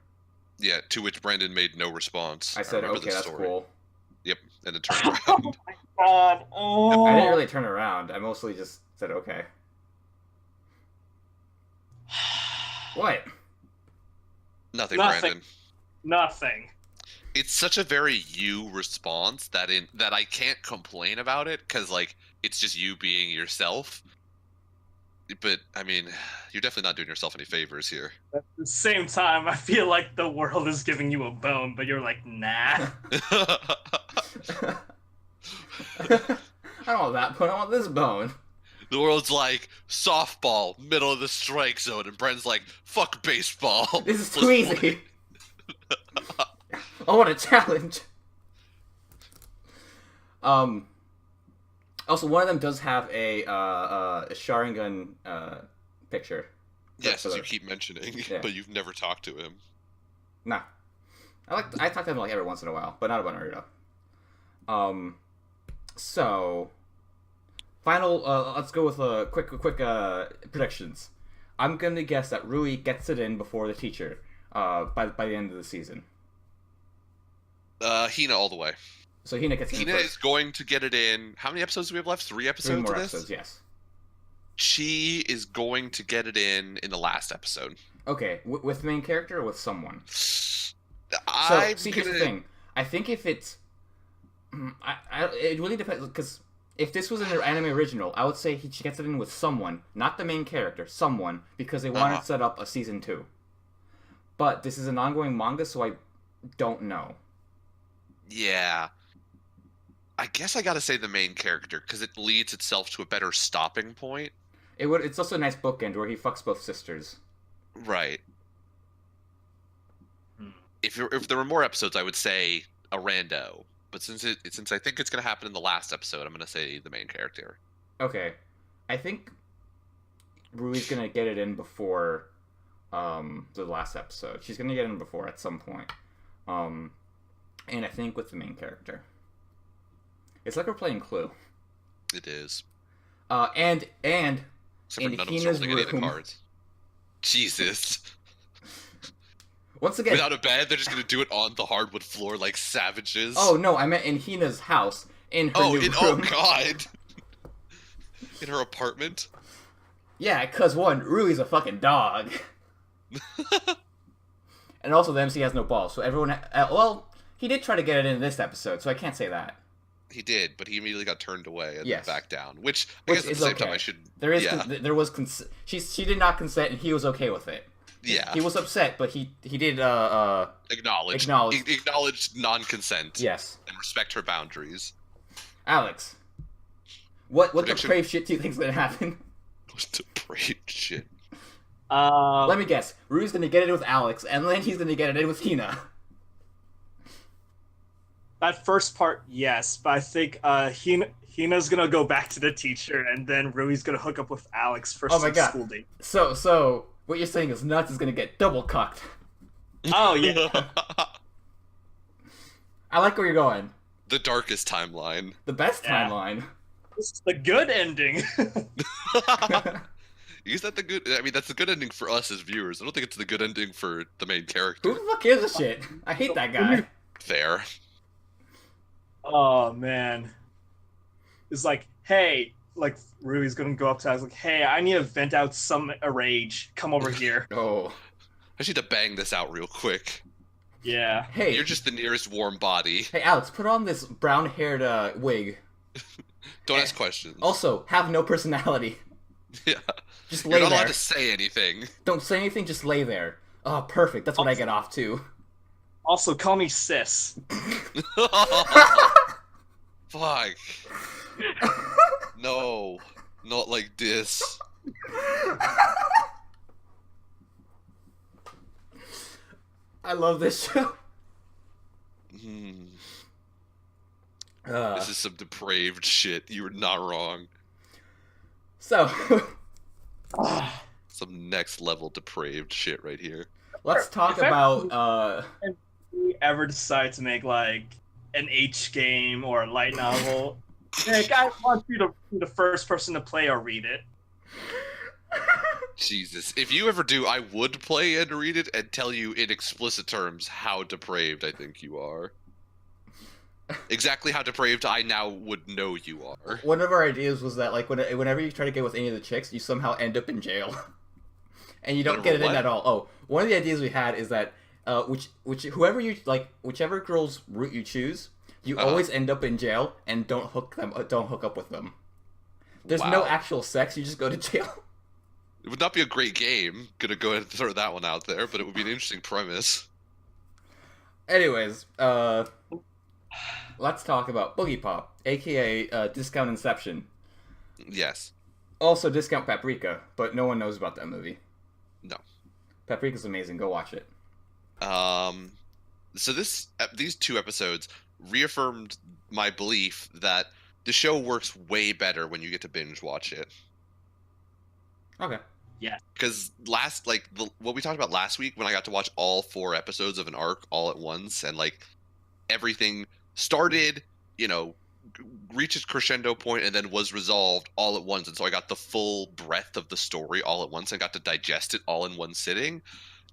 Yeah, to which Brandon made no response. I said, remember okay, this that's story. cool. Yep, and it turned Oh around. my god. Oh. I didn't really turn around. I mostly just said, okay. What? Nothing, Nothing. Brandon. Nothing. It's such a very you response that I can't complain about it because like it's just you being yourself. But I mean, you're definitely not doing yourself any favors here. At the same time, I feel like the world is giving you a bone, but you're like, nah. I don't want that bone. I want this bone. The world's like softball, middle of the strike zone, and Brent's like, fuck baseball. This is too easy. I want a challenge. Also, one of them does have a Sharingan picture. Yes, as you keep mentioning, Yeah. but you've never talked to him. Nah. I talk to him like every once in a while, but not about Naruto. So final. Let's go with quick predictions. I'm gonna guess that Rui gets it in before the teacher. By the end of the season. Hina all the way. So Hina gets it in Hina first. is going to get it in. How many episodes do we have left? 3 episodes 3 more of this? episodes, yes. She is going to get it in the last episode. Okay, with the main character or with someone? So, I'm see, here's the thing. I think if it's... it really depends, because if this was an anime original, I would say she gets it in with someone, not the main character, someone, because they wanted to set up a season 2. But this is an ongoing manga, so I don't know. Yeah. I guess I gotta say the main character, because it leads itself to a better stopping point. It's also a nice bookend where he fucks both sisters. Right. If there were more episodes, I would say a rando. But since I think it's gonna happen in the last episode, I'm gonna say the main character. Okay. I think Rui's gonna get it in before the last episode. She's gonna get in before at some point. And I think with the main character. It's like we're playing Clue. It is. And Except for in none of us are Hina's holding any of the room. cards. Jesus. Once again, Without a bed, they're just gonna do it on the hardwood floor like savages. oh no, I meant in Hina's house, in her new room. Oh god. In her apartment. Yeah, cause one, Rui's a fucking dog. And also the MC has no balls, so everyone. Well, he did try to get it in this episode, so I can't say that. He did, but he immediately got turned away and Yes. then back down. Which I guess at the is same okay. time I should. There is Yeah. there was she did not consent, and he was okay with it. Yeah. He was upset, but he did Acknowledge non-consent. yes. And respect her boundaries. Alex, what Prediction? depraved shit do you think's gonna happen? What's depraved shit? Let me guess. Rui's gonna get it with Alex, and then he's gonna get it in with Hina. That first part, yes, but I think Hina's gonna go back to the teacher, and then Rui's gonna hook up with Alex for Oh my some God. school date. So what you're saying is Nuts is gonna get double cucked. Oh yeah. I like where you're going. The darkest timeline. The best Yeah. timeline. This is the good ending. Is that the good? I mean, that's the good ending for us as viewers. I don't think it's the good ending for the main Who character. the fuck gives a shit? I hate that guy. Fair. Oh man. is like, hey, like Rui's gonna go up to us like, hey, I need to vent out some rage. Come over here. Oh. I just need to bang this out real quick. Yeah. Hey. You're just the nearest warm body. Hey, Alex, put on this brown-haired wig. Don't ask questions. Also, have no personality. Yeah. Just You're lay not there. allowed to say anything. Don't say anything, just lay there. Oh, perfect. That's what I get off to. Also, call me sis. Fuck. No. Not like this. I love this show. This is some depraved shit. You were not wrong. So, Some next level depraved shit right here. let's talk about If we ever decide to make like an H game or a light novel, Nick, I want you to be the first person to play or read it. Jesus. If you ever do, I would play and read it and tell you in explicit terms how depraved I think you are. Exactly how depraved I now would know you are. one of our ideas was that like whenever you try to get with any of the chicks, you somehow end up in jail, and you don't Whenever get it in what? at all. Oh, one of the ideas we had is that whoever you like, whichever girl's route you choose, you always end up in jail and don't hook up with them. There's no Wow. actual sex. You just go to jail. It would not be a great game. Gonna go ahead and throw that one out there, but it would be an interesting premise. Anyways, let's talk about Boogie Pop, aka Discount Inception. Yes. Also Discount Paprika, but no one knows about that movie. No. Paprika's amazing. Go watch it. So these two episodes reaffirmed my belief that the show works way better when you get to binge watch it. Okay. Because what we talked about last week, when I got to watch all 4 episodes of an arc all at once, and like everything started, reached its crescendo point and then was resolved all at once, and so I got the full breadth of the story all at once and got to digest it all in one sitting,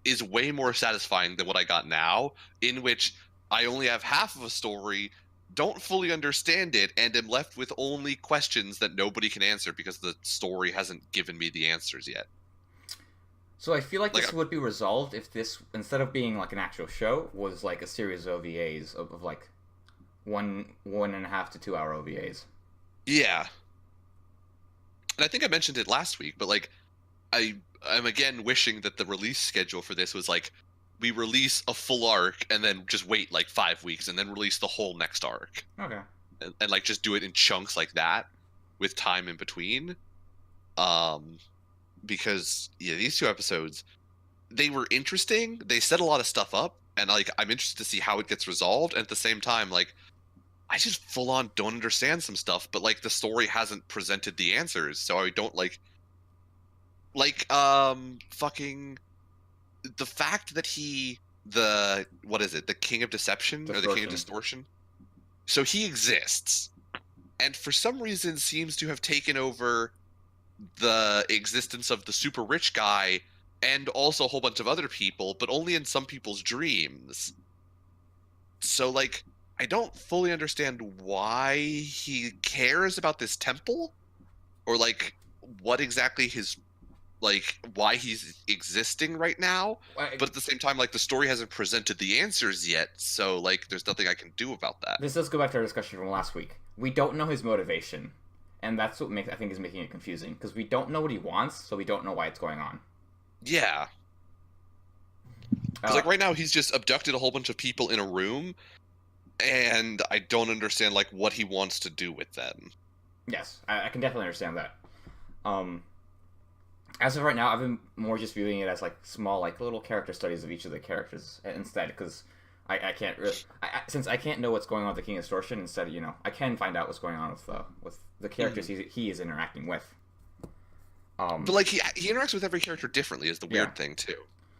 is way more satisfying than what I got now, in which I only have half of a story, don't fully understand it, and am left with only questions that nobody can answer because the story hasn't given me the answers yet. So I feel like this would be resolved if this, instead of being like an actual show, was like a series of OVAs of like 1.5 to 2 hour OVAs. Yeah. And I think I mentioned it last week, but like I'm again wishing that the release schedule for this was like we release a full arc and then just wait like 5 weeks and then release the whole next arc. Okay. And like just do it in chunks like that with time in between. Because these 2 episodes, they were interesting. They set a lot of stuff up, and like I'm interested to see how it gets resolved. And at the same time, like I just full on don't understand some stuff, but like the story hasn't presented the answers, so I don't fucking the fact that the King of Deception or the King of Distortion. So he exists, and for some reason seems to have taken over the existence of the super rich guy and also a whole bunch of other people, but only in some people's dreams. So like I don't fully understand why he cares about this temple, or like what exactly why he's existing right now. But at the same time, like the story hasn't presented the answers yet, so like there's nothing I can do about that. This does go back to our discussion from last week. We don't know his motivation, and that's what I think is making it confusing, because we don't know what he wants, so we don't know why it's going on. Yeah. Because like right now he's just abducted a whole bunch of people in a room, and I don't understand like what he wants to do with them. Yes, I can definitely understand that. As of right now, I've been more just viewing it as like small, like little character studies of each of the characters instead, because I can't really, since I can't know what's going on with the King of Distortion. Instead, I can find out what's going on with the characters he is interacting with. But like he interacts with every character differently is the weird thing too.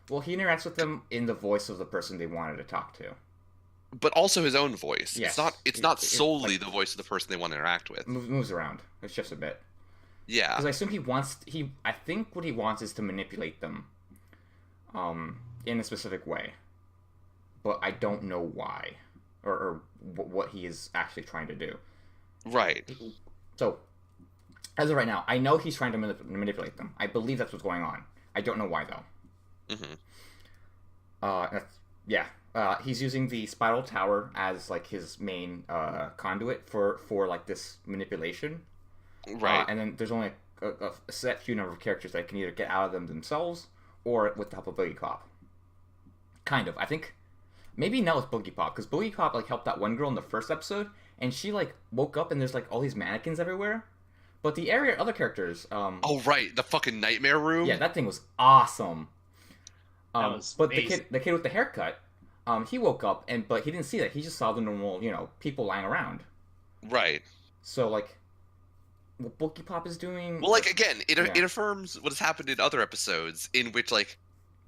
Well, he interacts with them in the voice of the person they wanted to talk to, but also his own voice. Yes. It's not solely the voice of the person they want to interact with. Moves around. It shifts a bit. Yeah. Because I assume I think what he wants is to manipulate them, in a specific way. But I don't know why, or what he is actually trying to do. Right. So, as of right now, I know he's trying to manipulate them. I believe that's what's going on. I don't know why, though. Yeah. He's using the spiral tower as, like, his main conduit for like, this manipulation. Right. And then there's only a set few number of characters that can either get out of them themselves or with the help of Boogie Pop. Kind of. I think maybe now with Boogie Pop, because Boogie Pop, like, helped that one girl in the first episode, and she, like, woke up and there's, like, all these mannequins everywhere. But the other characters... oh, right. The fucking nightmare room? Yeah, that thing was awesome. That was but amazing. the kid with the haircut, he woke up, but he didn't see that. He just saw the normal, people lying around. Right. So, like, what Boogie Pop is doing... Well, like, again, it affirms what has happened in other episodes, in which, like,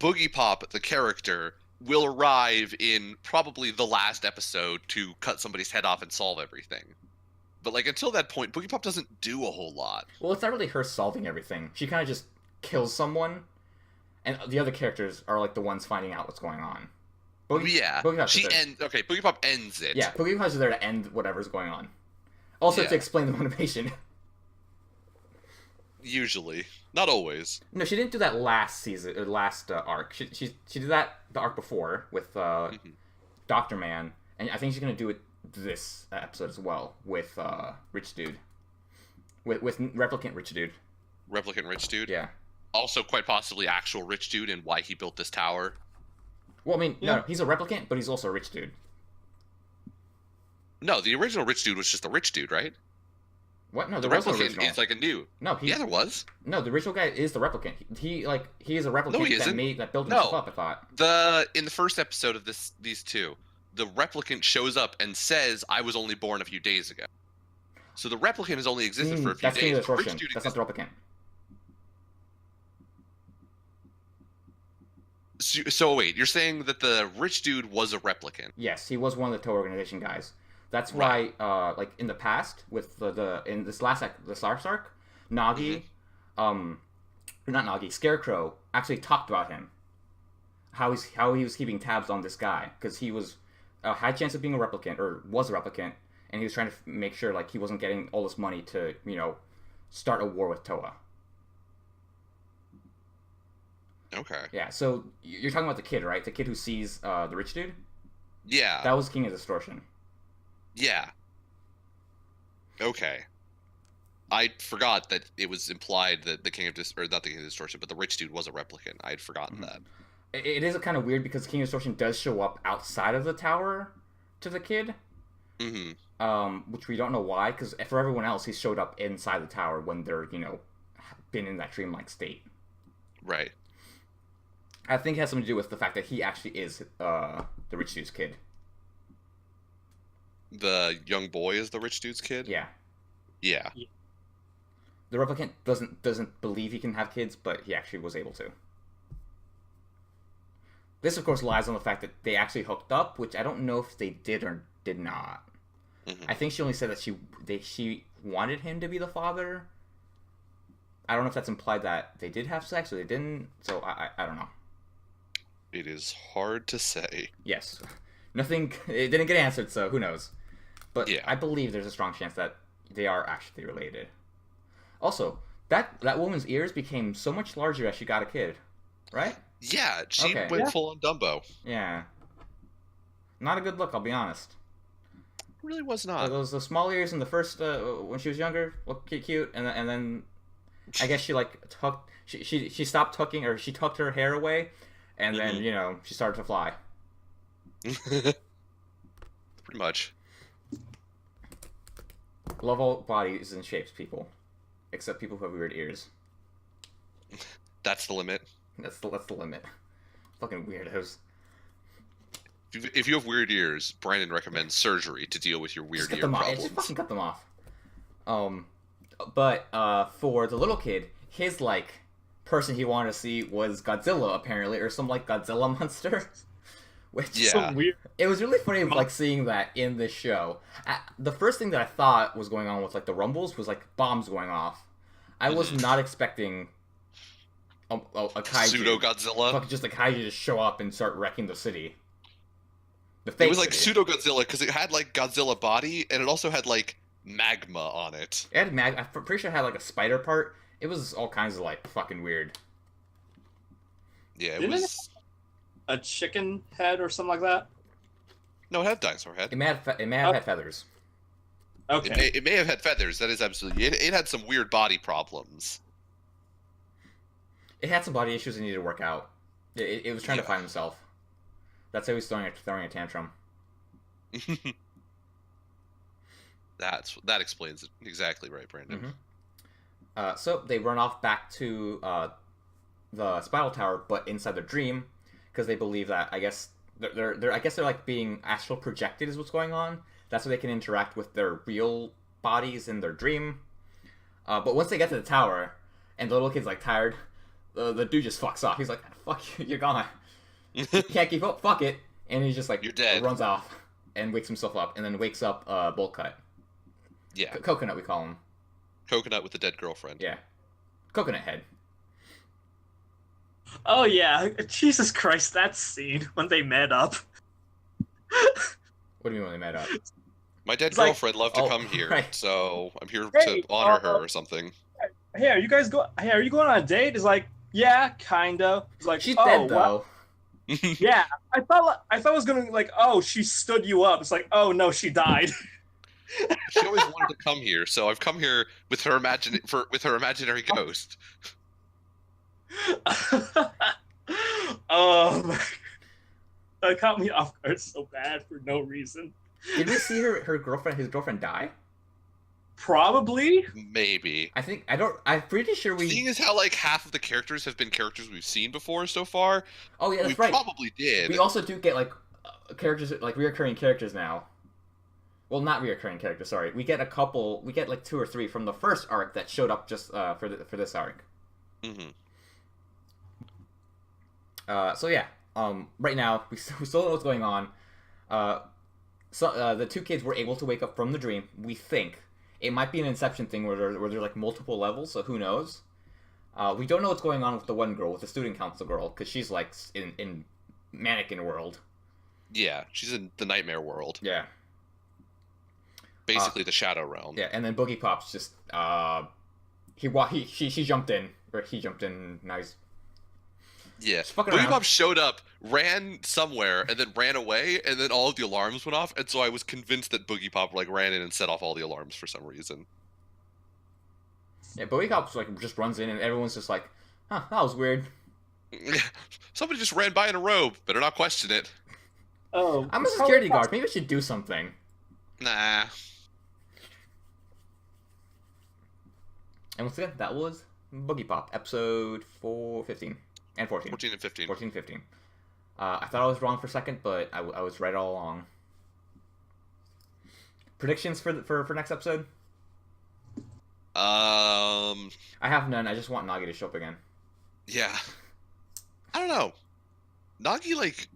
Boogie Pop, the character, will arrive in probably the last episode to cut somebody's head off and solve everything. But, like, until that point, Boogie Pop doesn't do a whole lot. Well, it's not really her solving everything. She kind of just kills someone, and the other characters are, like, the ones finding out what's going on. Boogie Pop ends it. Yeah, Boogie Pop is there to end whatever's going on. Also to explain the motivation. Usually. Not always. No, she didn't do that last season, or last arc. She did that the arc before with Dr. Man, and I think she's gonna do it this episode as well with Rich Dude, with Replicant Rich Dude. Replicant Rich Dude. Yeah. Also, quite possibly actual Rich Dude and why he built this tower. Well, I mean, no, he's a replicant, but he's also a rich dude. No, the original Rich Dude was just a rich dude, right? What? No, the replicant is like a new. No, there was. No, the original guy is the replicant. He is a replicant that built himself up. I thought. In the first episode of these two, the replicant shows up and says, "I was only born a few days ago." So the replicant has only existed for a few days. That's not the replicant. So wait, you're saying that the rich dude was a replicant? Yes, he was one of the TODO organization guys. That's why, like in the past, with in this last arc, Nagi, not Nagi, Scarecrow actually talked about him. How he was keeping tabs on this guy because he was a high chance of being a replicant or was a replicant, and he was trying to make sure like he wasn't getting all this money to start a war with Toa. Okay. Yeah, so you're talking about the kid, right? The kid who sees the rich dude? Yeah. That was King of Distortion. Yeah. Okay. I forgot that it was implied that the King of not the King of Distortion, but the rich dude was a replicant. I had forgotten that. It is kind of weird because King of Distortion does show up outside of the tower to the kid. Which we don't know why, because for everyone else, he showed up inside the tower when they're, been in that dreamlike state. Right. I think it has something to do with the fact that he actually is the rich dude's kid. The young boy is the rich dude's kid? Yeah. Yeah. The replicant doesn't believe he can have kids, but he actually was able to. This, of course, lies on the fact that they actually hooked up, which I don't know if they did or did not. I think she only said that she wanted him to be the father. I don't know if that's implied that they did have sex or they didn't, so I don't know. It is hard to say. Yes. Nothing... It didn't get answered, so who knows. But yeah. I believe there's a strong chance that they are actually related. Also, that woman's ears became so much larger as she got a kid, right? Yeah, she went full on Dumbo. Yeah. Not a good look, I'll be honest. It really was not. Those small ears in the first, when she was younger, looked cute, and then I guess she like tucked... She stopped tucking, or she tucked her hair away, and then, she started to fly. Pretty much. Love all bodies and shapes, people. Except people who have weird ears. That's the limit. That's the limit. Fucking weirdos. If you have weird ears, Brandon recommends surgery to deal with your weird ear problems. Just fucking cut them off. But for the little kid, his person he wanted to see was Godzilla, apparently, or some Godzilla monster. Which is so weird. It was really funny seeing that in this show. The first thing that I thought was going on with the rumbles was bombs going off. I was not expecting a kaiju, pseudo Godzilla, just a kaiju to show up and start wrecking the city. It was pseudo Godzilla because it had Godzilla body and it also had magma on it. It had I'm pretty sure it had like a spider part. It was all kinds of like fucking weird. Yeah, it Didn't was. A chicken head or something like that? No, it had a dinosaur head. It may have had feathers. Okay. It may have had feathers. That is absolutely. It had some weird body problems. It had some body issues it needed to work out. It was trying to Yeah. find himself. That's how he's throwing a tantrum. That explains it exactly right, Brandon. So they run off back to the spiral tower, but inside their dream, because they believe that I guess they're like being astral projected is what's going on. That's so they can interact with their real bodies in their dream. But once they get to the tower, and the little kid's like tired, the dude just fucks off. He's like, "Fuck you, you're gone. You can't keep up. Fuck it." And he just like You're dead. runs off and wakes himself up, and then wakes up Bowl Cut. Yeah, Coconut, we call him. Coconut with the dead girlfriend. Yeah, Coconut Head. Oh yeah, Jesus Christ, that scene when they met up. What do you mean when they met up? My dead It's like- girlfriend loved to Oh, come here, right. so I'm here Hey, to honor her or something. Hey, are you guys Hey, are you going on a date? It's like, yeah, kinda. It's like, She's oh, dead what? though. Yeah, I thought it was gonna like, oh, she stood you up. It's like, oh no, she died. She always wanted to come here, so I've come here with her imaginary ghost. Oh, that caught me off guard so bad for no reason. Did we see his girlfriend die? Probably. Maybe. I'm pretty sure Seeing as how like half of the characters have been characters we've seen before so far, Oh yeah, we that's right. probably did. We also do get like characters, like reoccurring characters now. Well, not reoccurring characters. Sorry, we get like 2 or 3 from the first arc that showed up just for this arc. hmm So yeah, right now we still don't know what's going on. The 2 kids were able to wake up from the dream. We think it might be an Inception thing where there's like multiple levels. So who knows? We don't know what's going on with the one girl, with the student council girl, because she's like in mannequin world. Yeah, she's in the nightmare world, Yeah. basically the shadow realm. Yeah, and then Boogie Pop's just she jumped in, or he jumped in. Now he's Yeah, Just fucking Boogie around. Pop showed up, ran somewhere, and then ran away, and then all of the alarms went off, and so I was convinced that Boogie Pop like ran in and set off all the alarms for some reason. yeah. Boogie Pop's like just runs in, and everyone's just like, "Huh, that was weird." Somebody just ran by in a robe. Better not question it. Oh, I'm a security guard. Maybe I should do something. Nah. And once again, that was Boogie Pop, episode 15 and 14. 14 and 15. 14 and 15. I thought I was wrong for a second, but I was right all along. Predictions for next episode? I have none. I just want Nagi to show up again. Yeah. I don't know. Nagi, like,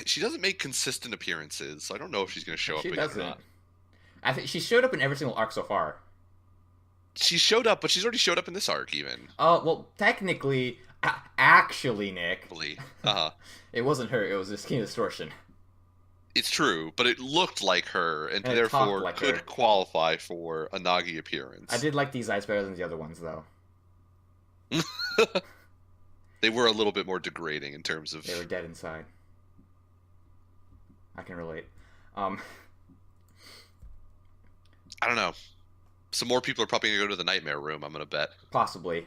she doesn't make consistent appearances, so I don't know if she's going to show up She again or doesn't. not. I think she showed up in every single arc so far. She showed up, but she's already showed up in this arc, even. Well, technically, actually, Nick, Uh-huh. it wasn't her. It was the Skin Distortion. It's true, but it looked like her, and And it therefore talked like could her. qualify for a Nagi appearance. I did like these eyes better than the other ones, though. They were a little bit more degrading in terms of... They were dead inside. I can relate. I don't know. Some more people are probably going to go to the Nightmare Room, I'm going to bet. Possibly.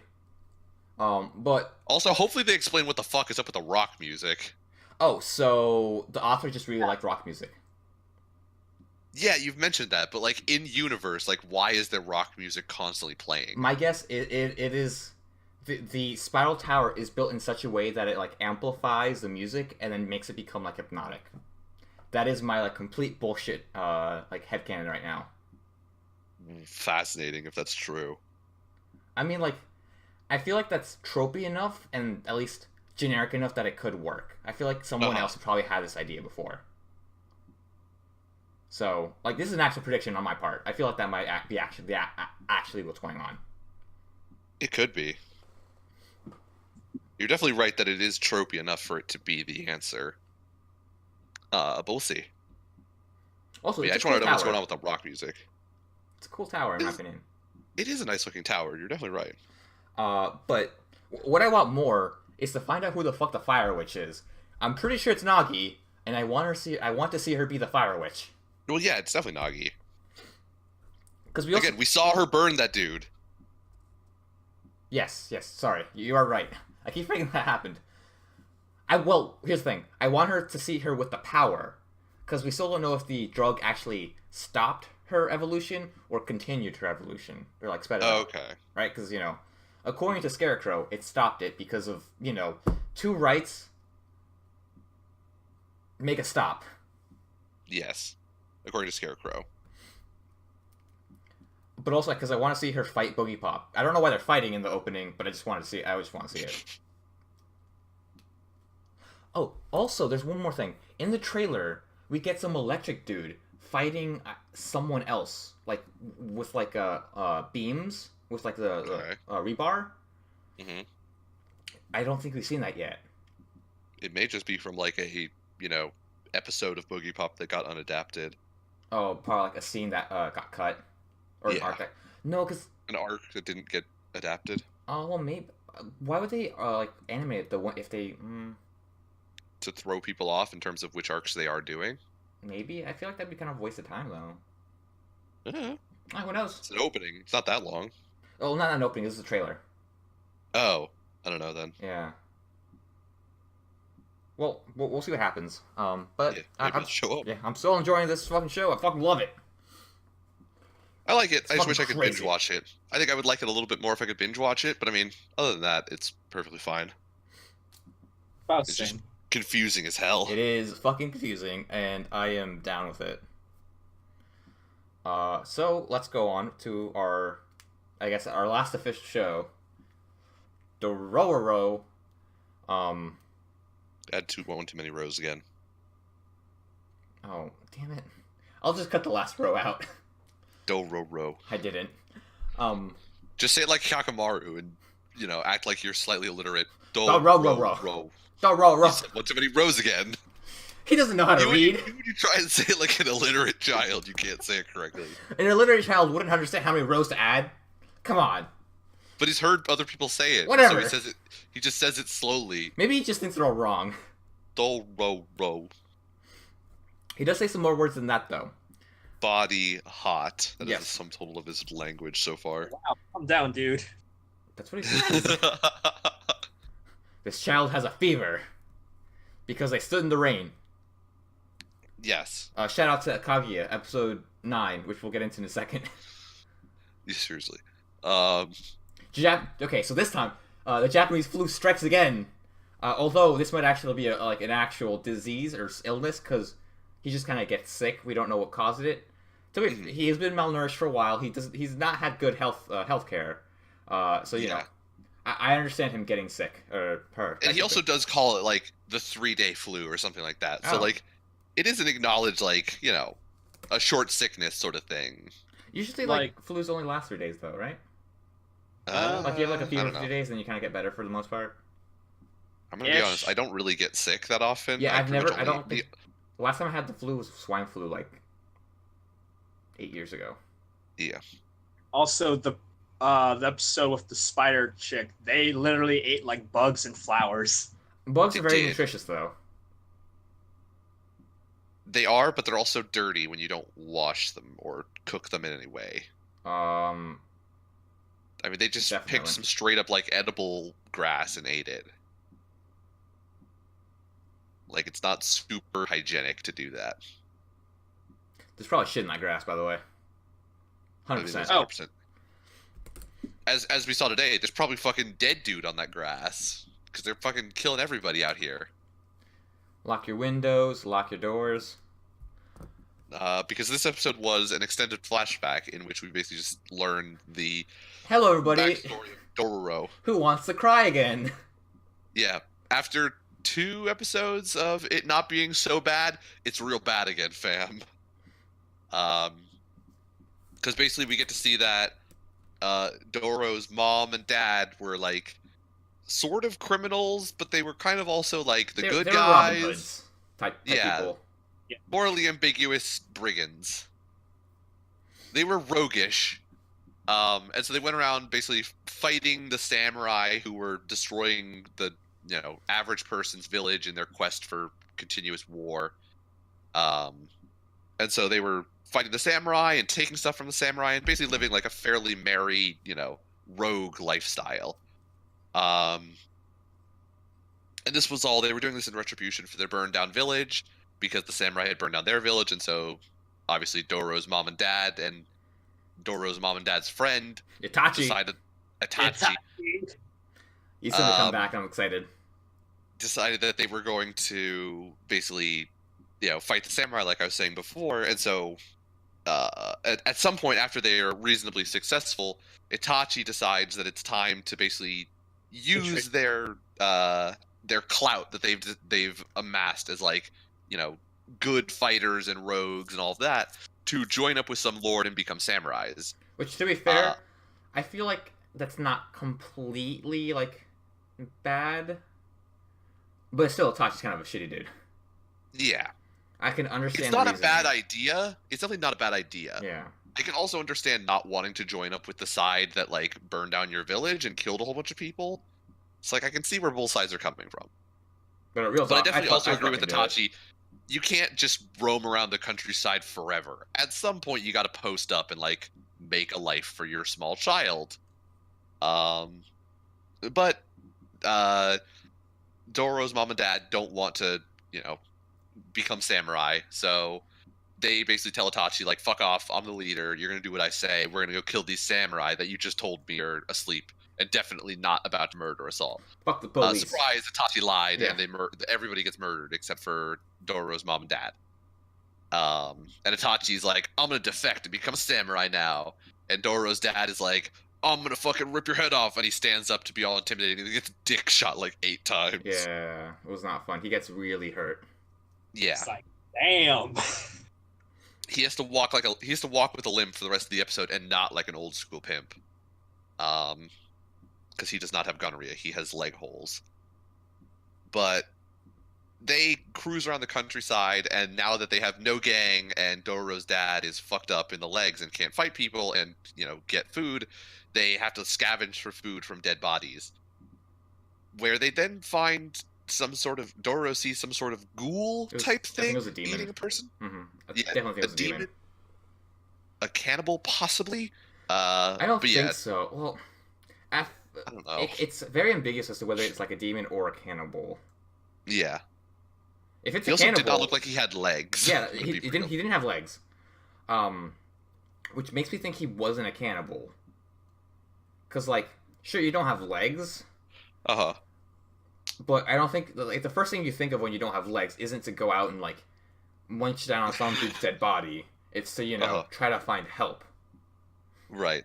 But Also, hopefully they explain what the fuck is up with the rock music. oh, so the author just really liked rock music. Yeah, you've mentioned that, but like in universe, like why is there rock music constantly playing? My guess it is the spiral tower is built in such a way that it like amplifies the music and then makes it become like hypnotic. That is my like complete bullshit like headcanon right now. Fascinating if that's true. I mean, like, I feel like that's tropey enough and at least generic enough that it could work. I feel like someone else probably had this idea before. So, like, this is an actual prediction on my part. I feel like that might be actually what's going on. It could be. You're definitely right that it is tropey enough for it to be the answer. But we'll see. Also, Yeah, I it's just want to know what's tower. going on with the rock music. It's a cool tower, in my opinion. It is a nice looking tower. You're definitely right. But what I want more is to find out who the fuck the Fire Witch is. I'm pretty sure it's Nagi, and I want to see her be the Fire Witch. Well, yeah, it's definitely Nagi. Because we saw her burn that dude. Yes. Sorry, you are right. I keep thinking that happened. Here's the thing. I want her to see her with the power, because we still don't know if the drug actually stopped her evolution or continued her evolution. They're like sped it up. Okay. Right? Because, according to Scarecrow, it stopped it because of, two rights make a stop. Yes. According to Scarecrow. But also because I want to see her fight Boogie Pop. I don't know why they're fighting in the opening, but I just want to see it. Oh, also, there's one more thing. In the trailer, we get some electric dude fighting someone else, like with beams, with like the rebar. Mm-hmm. I don't think we've seen that yet. It may just be from like a episode of Boogie Pop that got unadapted. Oh, probably like a scene that got cut, or an arc that because an arc that didn't get adapted. Oh well, maybe. Why would they animate the one if they? To throw people off in terms of which arcs they are doing. Maybe. I feel like that'd be kind of a waste of time, though. Yeah. Who knows? It's an opening. It's not that long. Oh, not an opening. This is a trailer. Oh. I don't know, then. Yeah. Well, we'll see what happens. But... I'll show up. Yeah, I'm still enjoying this fucking show. I fucking love it. I like it. It's I just wish I could crazy. binge watch it. I think I would like it a little bit more if I could binge watch it, but I mean, other than that, it's perfectly fine. About It's the just same. confusing as hell. It is fucking confusing, and I am down with it. So, let's go on to our last official show. Dororo. Add one too many rows again. Oh, damn it. I'll just cut the last row out. Dororo. I didn't. Just say it like Kakamaru and, act like you're slightly illiterate. Dororo. You said one too many rows again. He doesn't know how to read. When you try and say it like an illiterate child, you can't say it correctly. An illiterate child wouldn't understand how many rows to add. Come on. But he's heard other people say it. Whatever. So he says it. He just says it slowly. Maybe he just thinks they're all wrong. Dororo. He does say some more words than that, though. Body hot. That Yes. is the sum total of his language so far. Wow, calm down, dude. That's what he says. This child has a fever. Because they stood in the rain. Yes. Shout out to Kaguya, episode 9, which we'll get into in a second. Seriously. Okay, so this time, the Japanese flu strikes again. Although this might actually be an actual disease or illness, because he just kind of gets sick. We don't know what caused it. So he has been malnourished for a while. He's not had good health care. So you know, I understand him getting sick or her. And he also does call it like the 3-day flu or something like that. So like, it is an acknowledged a short sickness sort of thing. Usually flus only last 3 days though, right? Like you have a fever for 2 days, then you kind of get better for the most part. I'm gonna be honest. I don't really get sick that often. Yeah, I don't think. The last time I had the flu was swine flu, 8 years ago. Yeah. Also, the episode with the spider chick, they literally ate bugs and flowers. Bugs are very nutritious, though. They are, but they're also dirty when you don't wash them or cook them in any way. I mean, they just picked some straight up edible grass and ate it. It's not super hygienic to do that. There's probably shit in that grass, by the way. 100%. 100%. As we saw today, there's probably fucking dead dude on that grass. Because they're fucking killing everybody out here. Lock your windows, lock your doors. Because this episode was an extended flashback in which we basically just learned the Hello, everybody. backstory of Dororo. Who wants to cry again? Yeah. After 2 episodes of it not being so bad, it's real bad again, fam. Because basically we get to see that Dororo's mom and dad were sort of criminals, but they were kind of also the good guys. Robin Hoods type people. Yeah. Morally ambiguous brigands. they were roguish. And so they went around basically fighting the samurai who were destroying the, average person's village in their quest for continuous war. And so they were fighting the samurai and taking stuff from the samurai and basically living like a fairly merry, rogue lifestyle. And this was all, they were doing this in retribution for their burned down village because the samurai had burned down their village. And so obviously Doro's mom and dad's friend Itachi. Itachi. He's going to come back. I'm excited. Decided that they were going to basically, fight the samurai like I was saying before. And so at some point after they are reasonably successful, Itachi decides that it's time to basically use their clout that they've amassed as like, good fighters and rogues and all of that to join up with some lord and become samurais. Which, to be fair, I feel like that's not completely like bad, but still, Itachi's kind of a shitty dude. Yeah, I can understand. It's not a bad idea. It's definitely not a bad idea. Yeah, I can also understand not wanting to join up with the side that like burned down your village and killed a whole bunch of people. It's like I can see where both sides are coming from. But I definitely also agree with Itachi. You can't just roam around the countryside forever. At some point, you got to post up and like make a life for your small child. But Doro's mom and dad don't want to, become samurai. So they basically tell Itachi, like, fuck off, I'm the leader. You're going to do what I say. We're going to go kill these samurai that you just told me are asleep and definitely not about to murder us all. Fuck the police. Surprise, Itachi lied, and everybody gets murdered except for Doro's mom and dad. And Itachi's like, I'm going to defect and become a samurai now. And Doro's dad is like, I'm going to fucking rip your head off. And he stands up to be all intimidating. And he gets dick shot like 8 times. Yeah, it was not fun. He gets really hurt. Yeah. It's like, damn. He has to walk with a limp for the rest of the episode and not like an old school pimp. Because he does not have gonorrhea. He has leg holes. But they cruise around the countryside, and now that they have no gang and Doro's dad is fucked up in the legs and can't fight people and, get food, they have to scavenge for food from dead bodies. Where they then find Doro sees some sort of ghoul type thing eating a person. Mm-hmm. I definitely think it was a demon. A cannibal, possibly? I don't think so. Well, I don't know. It's very ambiguous as to whether it's like a demon or a cannibal. Yeah. If it's he a also cannibal, did not look like he had legs. Yeah, he didn't have legs. Which makes me think he wasn't a cannibal. Cause like, sure, you don't have legs. But I don't think like the first thing you think of when you don't have legs isn't to go out and like munch down on some dude's dead body. It's to try to find help. Right.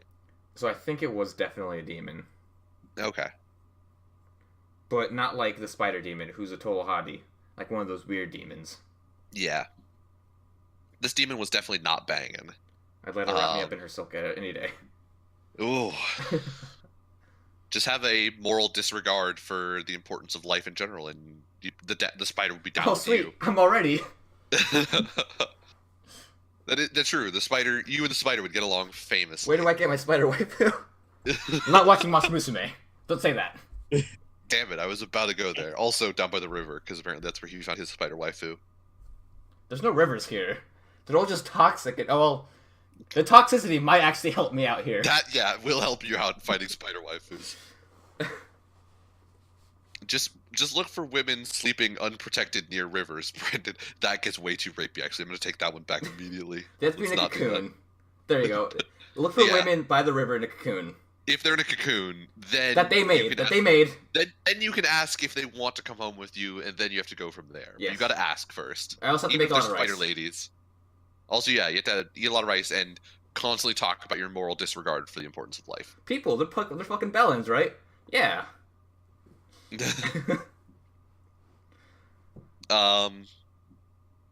So I think it was definitely a demon. Okay. But not like the spider demon, who's a total hottie. Like one of those weird demons. Yeah. This demon was definitely not banging. I'd let her wrap me up in her silk any day. Ooh. Just have a moral disregard for the importance of life in general, and the spider would be down with you. I'm already. That's true. You and the spider would get along famously. Where do I get my spider waifu? I'm not watching Masamusume. Don't say that. Damn it, I was about to go there. Also down by the river, because apparently that's where he found his spider waifu. There's no rivers here. They're all just toxic. The toxicity might actually help me out here. That will help you out fighting spider waifus. Just look for women sleeping unprotected near rivers, Brandon. That gets way too rapey, actually. I'm going to take that one back immediately. They have to be in a cocoon. There you go. Look for women by the river in a cocoon. If they're in a cocoon, then... That they made. Then you can ask if they want to come home with you, and then you have to go from there. Yes. You got to ask first. I also have to make a lot of rice. Spider ladies. Also, you have to eat a lot of rice and constantly talk about your moral disregard for the importance of life. People, they're fucking bellends, right? Yeah.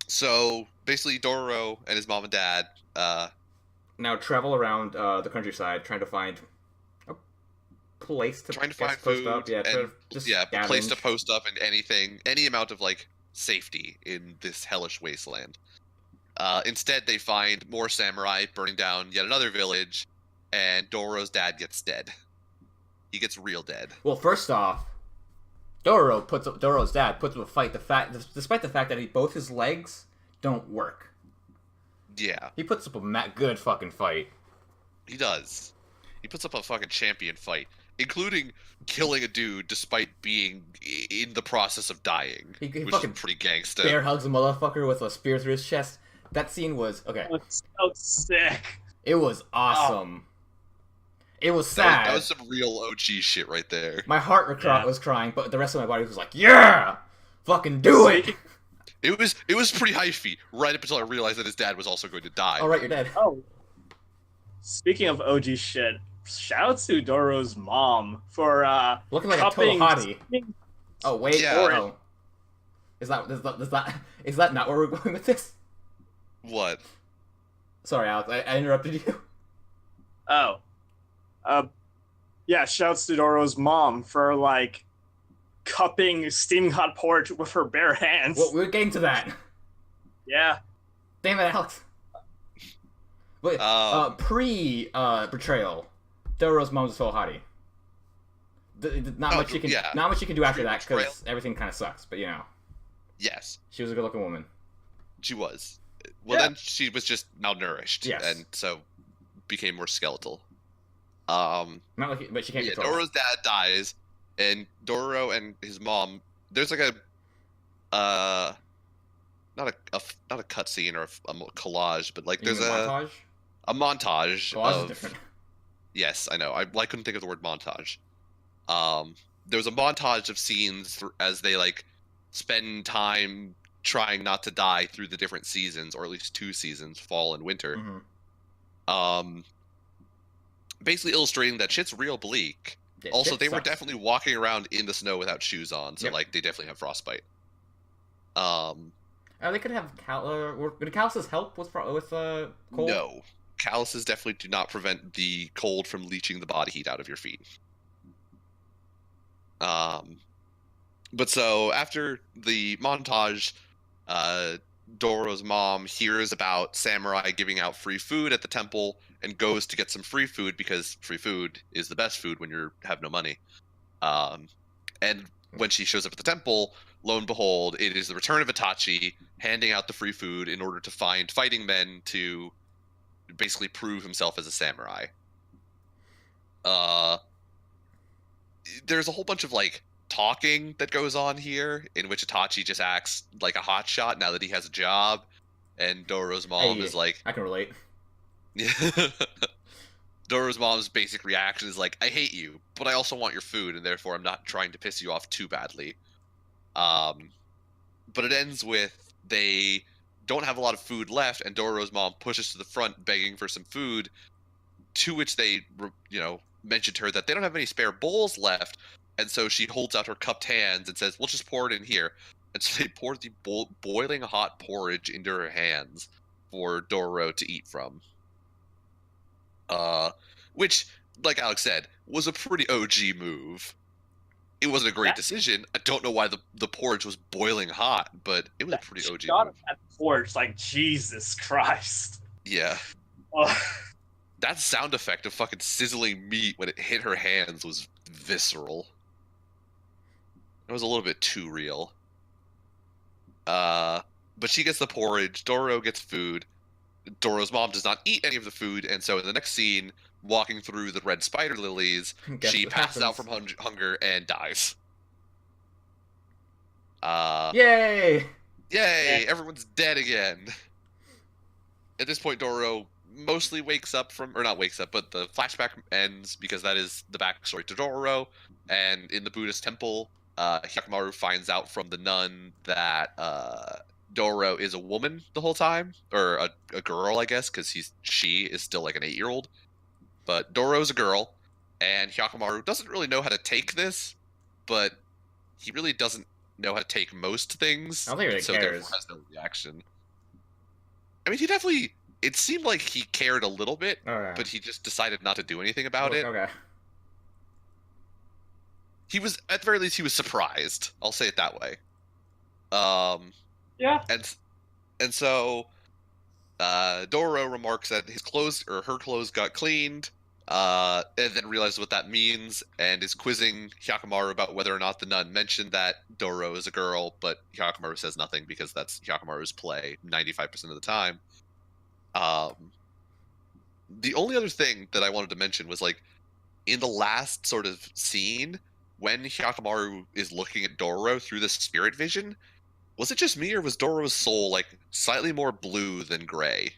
So basically Doro and his mom and dad now travel around the countryside trying to find a place to find post food up. A place to post up and any amount of like safety in this hellish wasteland. Instead, they find more samurai burning down yet another village, and Doro's dad gets dead. He gets real dead. Well, first off, Doro's dad puts up a fight. Despite the fact that both his legs don't work. Yeah. He puts up a good fucking fight. He does. He puts up a fucking champion fight, including killing a dude despite being in the process of dying, He which fucking is pretty gangsta. bear hugs a motherfucker with a spear through his chest. That scene was okay. It's so sick. It was awesome. It was sad. That was some real OG shit right there. My heart was crying, but the rest of my body was like, "Yeah, fucking do it!" It was pretty hyphy right up until I realized that his dad was also going to die. All right, you're dead. Oh, speaking of OG shit, shout out to Doro's mom for Looking like a total hottie. Oh wait, Yeah. oh. Is that not where we're going with this? What? Sorry, Alex, I interrupted you. Oh, yeah. Shouts to Doro's mom for like cupping steaming hot porridge with her bare hands. Well, we're getting to that. Yeah. Damn it, Alex. Wait, betrayal, Doro's mom's a total hottie. Not much you can do after that because everything kind of sucks. But you know. Yes. She was a good-looking woman. She was. Well, then she was just malnourished, yes. And so became more skeletal. Not like, but she can't control. Doro's dad dies, and Doro and his mom. There's like not a cutscene or a collage, but like there's montage. A montage Collage of. Is different. Yes, I know. I couldn't think of the word montage. There was a montage of scenes as they like spend time trying not to die through the different seasons, or at least 2 seasons, fall and winter. Mm-hmm. Basically illustrating that shit's real bleak. Yeah, also, shit they were sucks. definitely walking around in the snow without shoes on, so like they definitely have frostbite. They could have would calluses help with cold? No, calluses definitely do not prevent the cold from leaching the body heat out of your feet. But so after the montage, Doro's mom hears about samurai giving out free food at the temple and goes to get some free food because free food is the best food when you have no money. And when she shows up at the temple, lo and behold, it is the return of Itachi handing out the free food in order to find fighting men to basically prove himself as a samurai. There's a whole bunch of like talking that goes on here in which Itachi just acts like a hotshot now that he has a job, and Doro's mom is like, I can relate. Doro's mom's basic reaction is like, I hate you, but I also want your food, and therefore I'm not trying to piss you off too badly. But it ends with they don't have a lot of food left, and Doro's mom pushes to the front begging for some food, to which they, mention to her that they don't have any spare bowls left, and so she holds out her cupped hands and says, we'll just pour it in here. And so they pour the boiling hot porridge into her hands for Doro to eat from. Which, like Alex said, was a pretty OG move. It wasn't a great decision. I don't know why the porridge was boiling hot, but it was a pretty OG move. That porridge, like, Jesus Christ. Yeah. Oh. That sound effect of fucking sizzling meat when it hit her hands was visceral. It was a little bit too real. But she gets the porridge. Doro gets food. Doro's mom does not eat any of the food, and so in the next scene, walking through the red spider lilies, she passes out from hunger and dies. Yay! Yay! Everyone's dead again. At this point, Doro mostly wakes up not wakes up, but the flashback ends because that is the backstory to Doro. And in the Buddhist temple, Hyakkimaru finds out from the nun that Doro is a woman the whole time, or a girl, I guess, because she is still like an 8-year-old. But Doro's a girl, and Hyakkimaru doesn't really know how to take this, but he really doesn't know how to take most things. I don't think he so cares. Therefore has no reaction. I mean, he definitely. It seemed like he cared a little bit, but he just decided not to do anything about it. Okay. He was, at the very least, he was surprised. I'll say it that way. Yeah. And so Doro remarks that his clothes or her clothes got cleaned, and then realizes what that means and is quizzing Hyakkimaru about whether or not the nun mentioned that Doro is a girl, but Hyakkimaru says nothing because that's Hyakkimaru's play 95% of the time. The only other thing that I wanted to mention was like in the last sort of scene when Hyakkimaru is looking at Doro through the spirit vision. Was it just me, or was Doro's soul like slightly more blue than gray?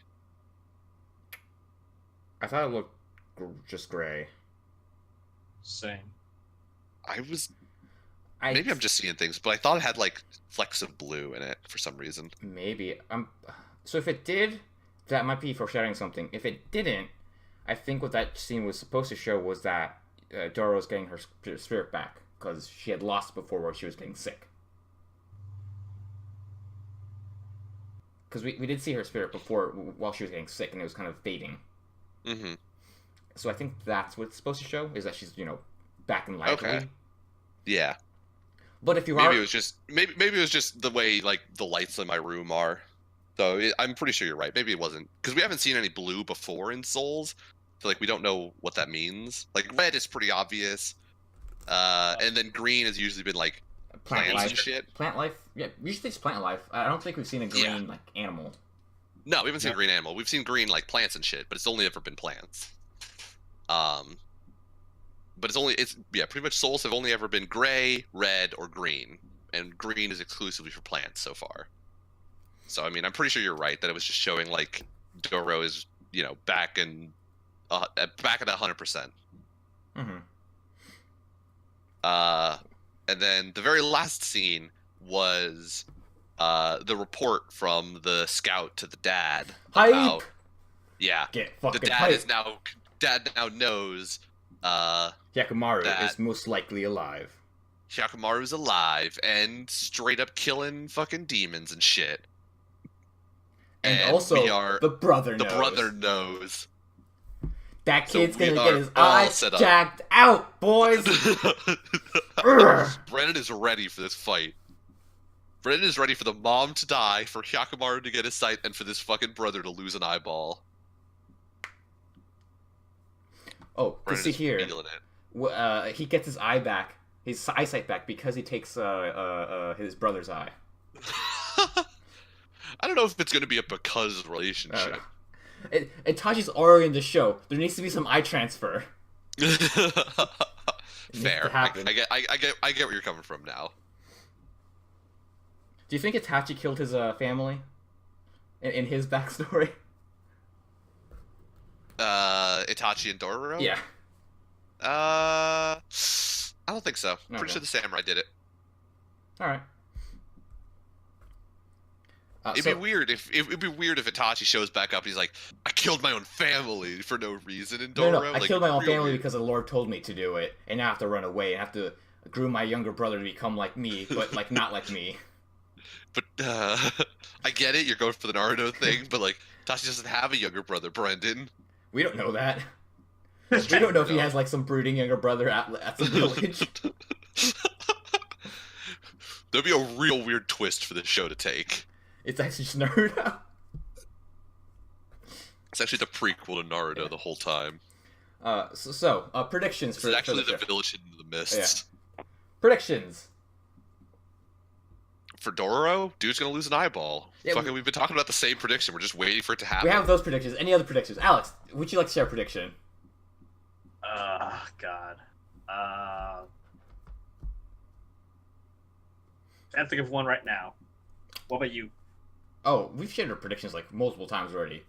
I thought it looked just gray. Same. Maybe I'm just seeing things, but I thought it had like flecks of blue in it for some reason. Maybe. So if it did, that might be foreshadowing something. If it didn't, I think what that scene was supposed to show was that Doro was getting her spirit back because she had lost before where she was getting sick. Because we did see her spirit before while she was getting sick, and it was kind of fading. Mm-hmm. So I think that's what it's supposed to show, is that she's, back in life. Okay. Yeah. But if you maybe it was just maybe it was just the way like the lights in my room are. So I'm pretty sure you're right. Maybe it wasn't, because we haven't seen any blue before in Souls, so like we don't know what that means. Like red is pretty obvious, and then green has usually been like plant life and shit. Plant life, yeah. Usually it's plant life. I don't think we've seen a green like animal. No, we haven't seen a green animal. We've seen green like plants and shit, but it's only ever been plants. But it's pretty much Souls have only ever been gray, red, or green, and green is exclusively for plants so far. So I mean, I'm pretty sure you're right that it was just showing like Doro is back at 100%. Mm-hmm. And then the very last scene was the report from the scout to the dad. Hype! Yeah. Get fucking the hype. Dad now knows Hyakkimaru is most likely alive. Hyakkimaru's alive and straight up killing fucking demons and shit. And also, the brother knows. That kid's gonna get his eyes jacked out, boys! Brennan is ready for this fight. Brennan is ready for the mom to die, for Hyakkimaru to get his sight, and for this fucking brother to lose an eyeball. Oh, to see here, it. He gets his eyesight back because he takes his brother's eye. I don't know if it's going to be a because relationship. Itachi's already in the show. There needs to be some eye transfer. Fair. I get where you're coming from now. Do you think Itachi killed his family in his backstory? Itachi and Dororo? Yeah. I don't think so. Okay. Pretty sure the samurai did it. All right. It'd be weird if Itachi shows back up and he's like, I killed my own family for no reason in Dororo. No, I killed my own family because the Lord told me to do it, and now I have to run away and have to groom my younger brother to become like me, but like not like me. But I get it, you're going for the Naruto thing, but like Itachi doesn't have a younger brother, Brendan. We don't know that. We don't know if he has like some brooding younger brother at the village. There'd be a real weird twist for this show to take. It's actually just Naruto. It's actually the prequel to Naruto the whole time. Predictions for it's actually the the village in the mists. Yeah. Predictions. For Dororo, dude's gonna lose an eyeball. Yeah, we've been talking about the same prediction. We're just waiting for it to happen. We have those predictions. Any other predictions? Alex, would you like to share a prediction? God. I can't think of one right now. What about you? Oh, we've shared our predictions like multiple times already.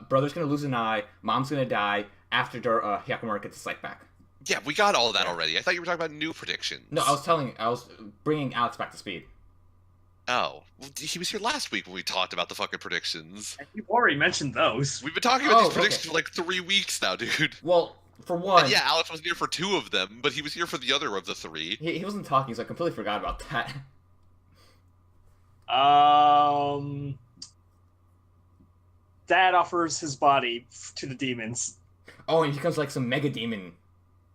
Brother's gonna lose an eye. Mom's gonna die after Hyakkimaru gets his sight back. Yeah, we got all of that already. I thought you were talking about new predictions. No, I was bringing Alex back to speed. Oh, well, he was here last week when we talked about the fucking predictions. You've already mentioned those. We've been talking about these predictions for like 3 weeks now, dude. Well, for one... And yeah, Alex wasn't here for 2 of them, but he was here for the other of the 3. He wasn't talking, so I completely forgot about that. Dad offers his body to the demons. Oh, and he becomes like some mega demon.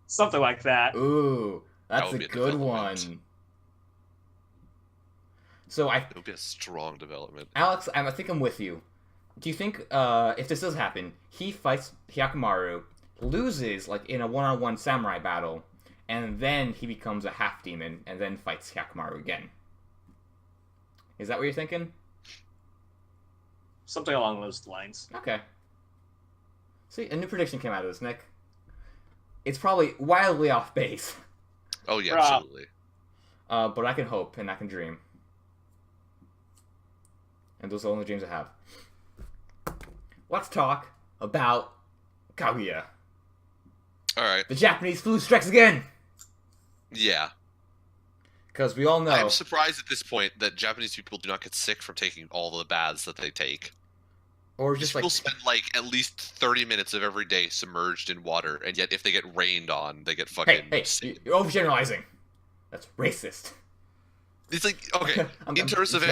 Something like that. Ooh, that's a good one. So It'll be a strong development. Alex, I think I'm with you. do you think if this does happen, he fights Hyakumaru, loses like in a one-on-one samurai battle, and then he becomes a half demon and then fights Hyakumaru again? Is that what you're thinking? Something along those lines. Okay. See, a new prediction came out of this, Nick. It's probably wildly off base. Oh yeah, absolutely. But I can hope and I can dream. And those are the only dreams I have. Let's talk about Kaguya. Alright. The Japanese flu strikes again! Yeah. Because we all know... I'm surprised at this point that Japanese people do not get sick from taking all the baths that they take. Or just People spend like at least 30 minutes of every day submerged in water, and yet if they get rained on, they get fucking sick. You're overgeneralizing. That's racist. It's like, okay, in terms of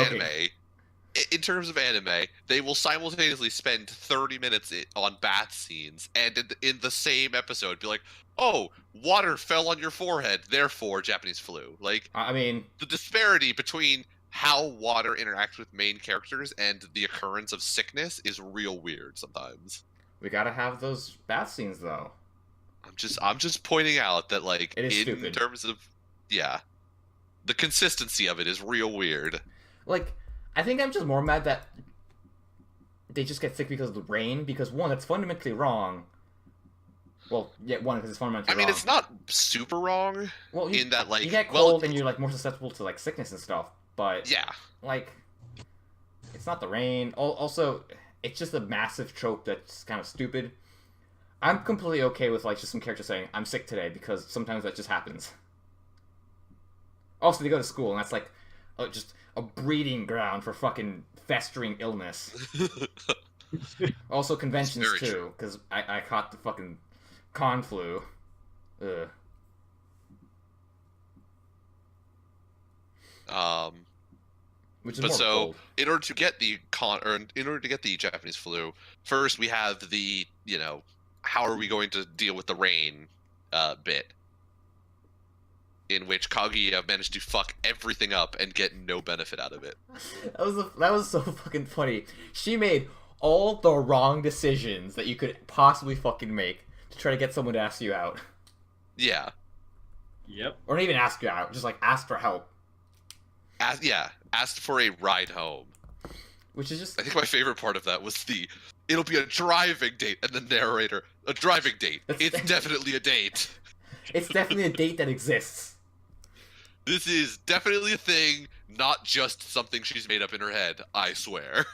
anime, they will simultaneously spend 30 minutes on bath scenes, and in the same episode be like, oh, water fell on your forehead, therefore Japanese flu. Like, I mean... the disparity between how water interacts with main characters and the occurrence of sickness is real weird sometimes. We gotta have those bath scenes, though. I'm just pointing out that, like, it is in stupid. terms of, yeah, the consistency of it is real weird. Like, I think I'm just more mad that they just get sick because of the rain, because one, that's fundamentally wrong. Well, yeah, one, because it's fundamentally wrong. I mean, it's not super wrong, well, in that, like... You get cold and you're, like, more susceptible to, like, sickness and stuff, but... Yeah. Like, it's not the rain. Also, it's just a massive trope that's kind of stupid. I'm completely okay with, like, just some characters saying, I'm sick today, because sometimes that just happens. Also, they go to school, and that's, like, just a breeding ground for fucking festering illness. Also, conventions, too, because I caught the fucking con flu. Ugh. Which is but more so, cold. in order to get the Japanese flu, first we have the, you know, how are we going to deal with the rain bit, in which Kaguya managed to fuck everything up and get no benefit out of it. That was so fucking funny. She made all the wrong decisions that you could possibly fucking make to try to get someone to ask you out. Yeah. Yep. Or not even ask you out, just like ask for help. Asked for a ride home. Which is just... I think my favorite part of that was it'll be a driving date, and the narrator, a driving date. It's definitely a date. It's definitely a date that exists. This is definitely a thing, not just something she's made up in her head, I swear.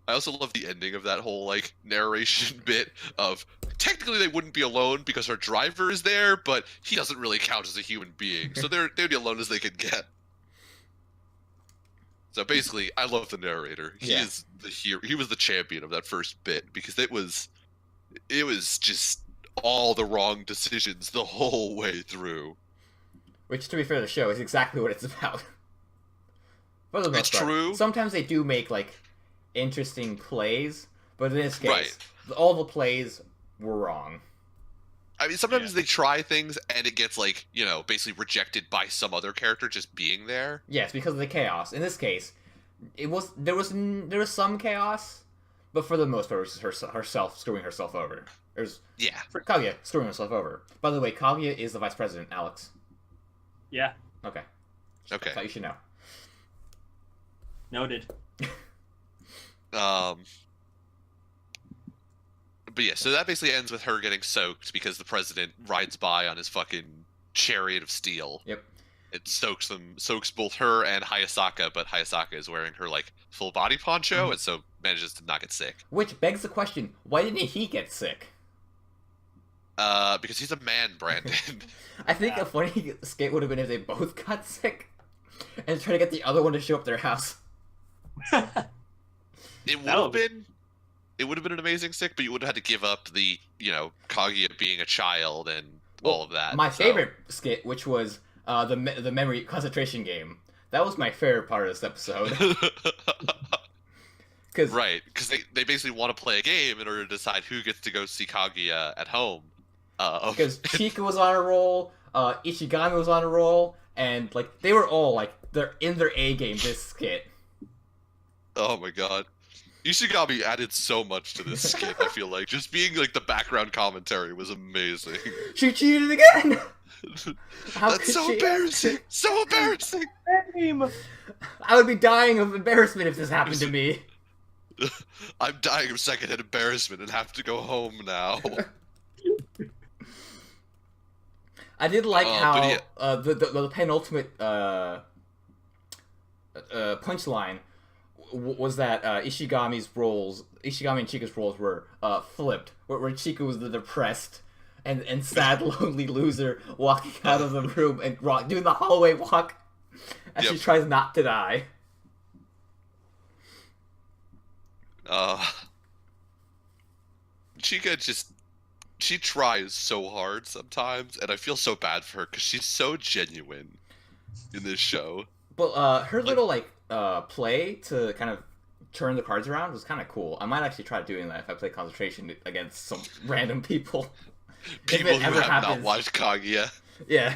I also love the ending of that whole, like, narration bit of, technically they wouldn't be alone because her driver is there, but he doesn't really count as a human being, so they'd be alone as they could get. So basically, I love the narrator. He is the hero. He was the champion of that first bit, because it was just all the wrong decisions the whole way through. Which, to be fair to the show, is exactly what it's about. For the most part. True. Sometimes they do make, like, interesting plays, but in this case, all the plays were wrong. I mean, sometimes they try things and it gets, like, you know, basically rejected by some other character just being there. Yes, because of the chaos. In this case, there was some chaos, but for the most part, it was herself screwing herself over. There's Kaguya screwing herself over. By the way, Kaguya is the vice president, Alex. Yeah. Okay. I thought you should know. Noted. But yeah, so that basically ends with her getting soaked because the president rides by on his fucking chariot of steel. Yep. It soaks both her and Hayasaka, but Hayasaka is wearing her, like, full body poncho, and so manages to not get sick. Which begs the question, why didn't he get sick? Because he's a man, Brandon. I think a funny skit would have been if they both got sick and try to get the other one to show up at their house. It would have been an amazing stick, but you would have had to give up the, you know, Kaguya being a child and all of that. My favorite skit, which was the memory concentration game. That was my favorite part of this episode. Right, because they basically want to play a game in order to decide who gets to go see Kaguya at home. Because Chika was on a roll, Ichigami was on a roll, and, like, they were all, like, they're in their A game this skit. Oh my god. Ishigami added so much to this skit, I feel like. Just being like the background commentary was amazing. She cheated again! How That's could so she? embarrassing! So embarrassing! Same. I would be dying of embarrassment if this happened to me. I'm dying of secondhand embarrassment and have to go home now. I did like but how yeah. the penultimate punchline was that Ishigami and Chika's roles were flipped, where Chika was the depressed and sad, lonely loser walking out of the room and doing the hallway walk as she tries not to die. Chika she tries so hard sometimes, and I feel so bad for her because she's so genuine in this show. But her little play to kind of turn the cards around was kind of cool. I might actually try doing that if I play concentration against some random people. People who have not watched Kaguya. Yeah.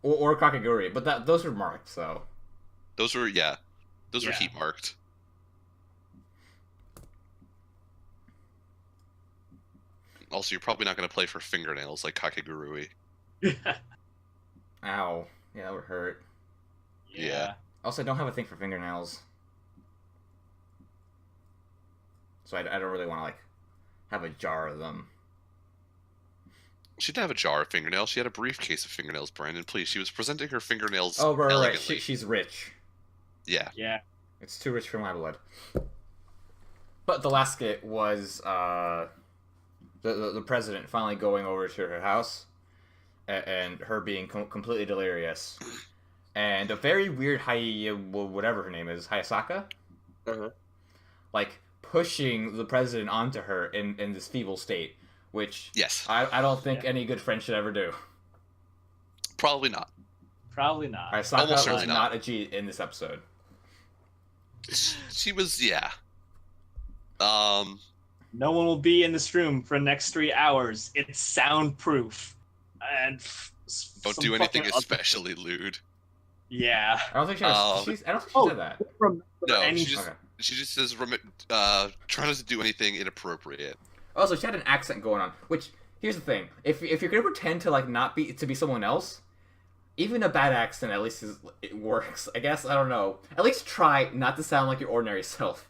Or Kakaguri, but those are marked, so. Those were heat marked. Also, you're probably not going to play for fingernails like Kakegurui. Ow. Yeah, that would hurt. Yeah. Also, I don't have a thing for fingernails. So I don't really want to, have a jar of them. She didn't have a jar of fingernails. She had a briefcase of fingernails, Brandon. Please, she was presenting her fingernails right. She's rich. Yeah. Yeah. It's too rich for my blood. But the last skit was the president finally going over to her house and her being completely delirious. And a very weird whatever her name is, Hayasaka? Uh-huh. Pushing the president onto her in this feeble state, which I don't think any good friend should ever do. Probably not. Probably not. Hayasaka was not a G in this episode. She was, yeah. No one will be in this room for the next 3 hours. It's soundproof. And don't do anything especially lewd. Yeah. I don't think she said that. No, she just says try not to do anything inappropriate. Also, she had an accent going on, which, here's the thing. If you're gonna pretend to not be someone else, even a bad accent at least it works. I guess, I don't know. At least try not to sound like your ordinary self.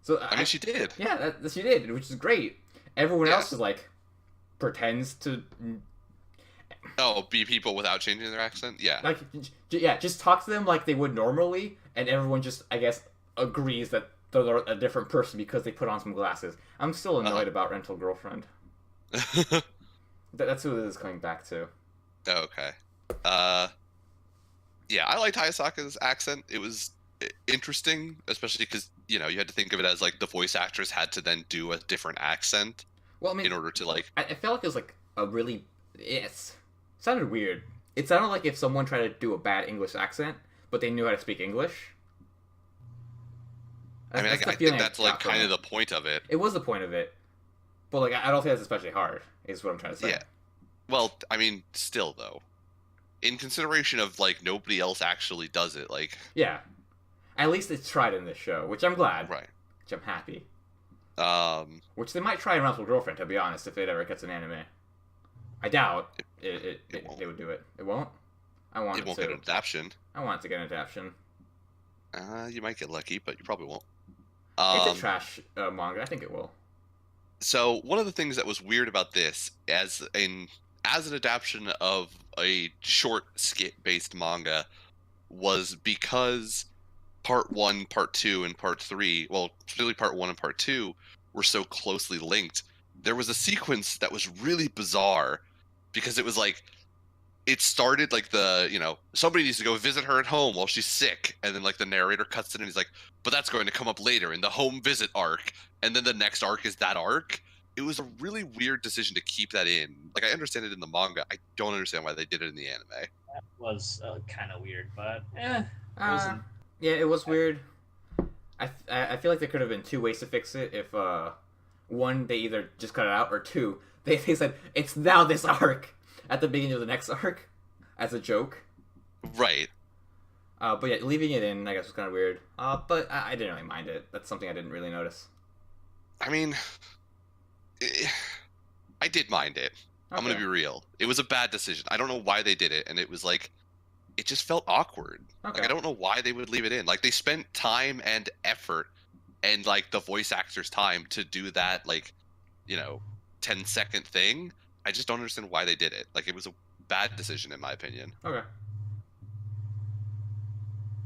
So I mean, she did. Yeah, she did, which is great. Everyone else is pretends to. Oh, be people without changing their accent? Yeah. Just talk to them like they would normally, and everyone just, I guess, agrees that they're a different person because they put on some glasses. I'm still annoyed about Rental Girlfriend. That's who this is coming back to. Okay. Yeah, I liked Hayasaka's accent. It was interesting, especially because, you had to think of it as, the voice actress had to then do a different accent. Well, I mean, in order to, I felt like it was, a really... It sounded weird. It sounded like if someone tried to do a bad English accent, but they knew how to speak English. I mean, I think that's, kind of the point of it. It was the point of it. But, I don't think that's especially hard, is what I'm trying to say. Yeah. Well, I mean, still, though. In consideration of, nobody else actually does it, Yeah. At least it's tried in this show, which I'm glad. Right. Which I'm happy. Which they might try in Rental Girlfriend, to be honest, if it ever gets an anime. I doubt it would do it. It won't? I want it to. It won't get an adaptation. I want it to get an adaptation. You might get lucky, but you probably won't. It's a trash manga. I think it will. So one of the things that was weird about this, as an adaptation of a short skit-based manga, was because Part 1, Part 2, and Part 3, well, specifically Part 1 and Part 2, were so closely linked. There was a sequence that was really bizarre, because it was it started somebody needs to go visit her at home while she's sick, and then the narrator cuts in and he's like, but that's going to come up later in the home visit arc, and then the next arc is that arc. It was a really weird decision to keep that in. I understand it in the manga. I don't understand why they did it in the anime. That was kind of weird, but it wasn't. Yeah, it was weird. I feel like there could have been two ways to fix it. If one, they either just cut it out, or two, they said it's now this arc at the beginning of the next arc as a joke. Right. But yeah, leaving it in, I guess, was kind of weird. But I didn't really mind it. That's something I didn't really notice. I mean, I did mind it. Okay. I'm gonna be real. It was a bad decision. I don't know why they did it, and it was like, it just felt awkward. Okay. Like I don't know why they would leave it in. Like they spent time and effort, and like the voice actor's time to do that, like, 10-second thing. I just don't understand why they did it. Like it was a bad decision in my opinion. Okay.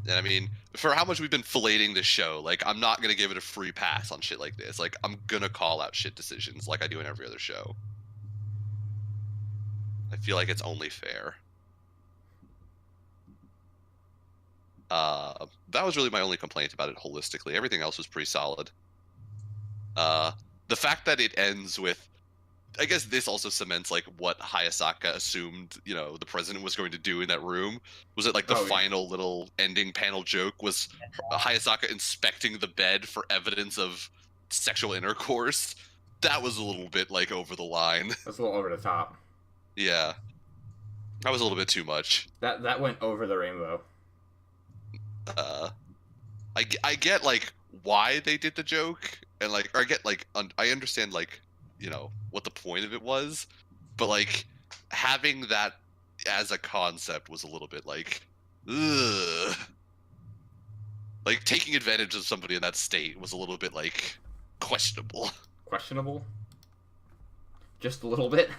And I mean, for how much we've been filleting this show, like I'm not gonna give it a free pass on shit like this. Like I'm gonna call out shit decisions like I do in every other show. I feel like it's only fair. That was really my only complaint about it holistically. Everything else was pretty solid. The fact that it ends with, I guess this also cements like what Hayasaka assumed, the president was going to do in that room. Was it like the final little ending panel joke was Hayasaka inspecting the bed for evidence of sexual intercourse? That was a little bit like over the line. That's a little over the top. Yeah. That was a little bit too much. That went over the rainbow. I get like why they did the joke, and like, or I get like I understand like, what the point of it was, but like having that as a concept was a little bit like, ugh. Like taking advantage of somebody in that state was a little bit like questionable. Questionable? Just a little bit?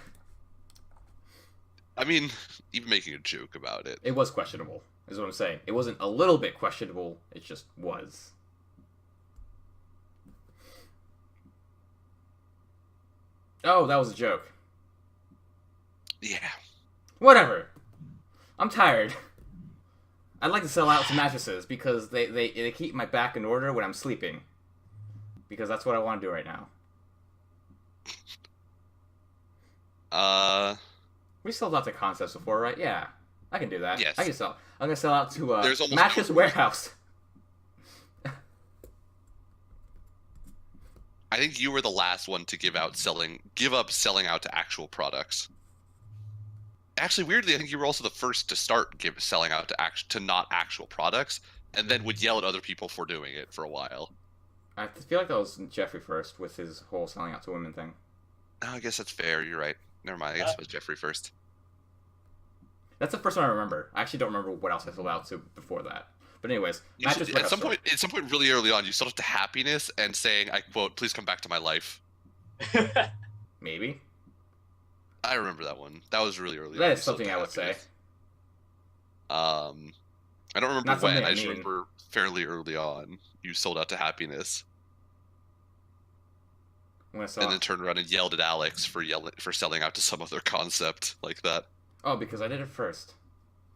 I mean, even making a joke about it. It was questionable, is what I'm saying. It wasn't a little bit questionable, it just was. Oh, that was a joke. Yeah. Whatever. I'm tired. I'd like to sell out some mattresses because they keep my back in order when I'm sleeping. Because that's what I want to do right now. We sold out to concepts before, right? Yeah. I can do that. Yes. I can sell. I'm going to sell out to There's almost Mattress Warehouse. I think you were the last one to give up selling out to actual products. Actually, weirdly, I think you were also the first to start selling out to not actual products, and then would yell at other people for doing it for a while. I feel like that was Jeffrey first with his whole selling out to women thing. Oh, I guess that's fair. You're right. Never mind. I guess it was Jeffrey first. That's the first one I remember. I actually don't remember what else I sold out to before that. But anyways, at some point really early on, you sold out to Happiness and saying, I quote, "Please come back to my life." Maybe. I remember that one. That was really early. That is something I would say. I don't remember when. I just remember fairly early on you sold out to Happiness. And then turned around and yelled at Alex for selling out to some other concept like that. Oh, because I did it first.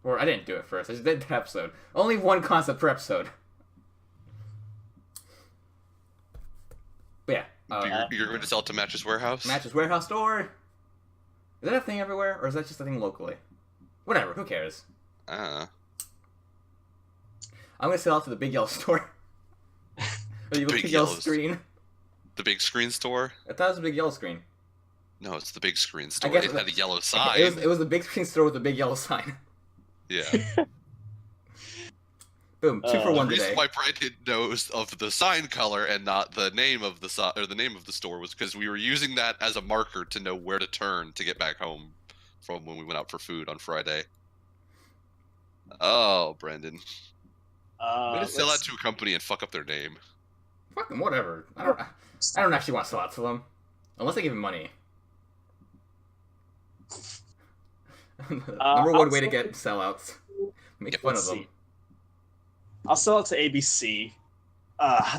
Or I didn't do it first. I just did that episode. Only one concept per episode. But yeah. You're going to sell it to Mattress Warehouse? Mattress Warehouse store? Is that a thing everywhere, or is that just a thing locally? Whatever, who cares? I'm going to sell it to the Big Yellow store. The Big Yellow screen. The Big Screen store? I thought it was a Big Yellow screen. No, it's the Big Screen store. It had a yellow sign. It was the Big Screen store with a big yellow sign. Yeah. Boom, 2 for 1 today. The reason why Brandon knows of the sign color and not the name of the store was because we were using that as a marker to know where to turn to get back home from when we went out for food on Friday. Oh, Brandon. Way to sell out to a company and fuck up their name. Fuck them, whatever. I don't actually want to sell out to them. Unless they give me money. Number one way to get sellouts. Make fun of them. I'll sell it to ABC.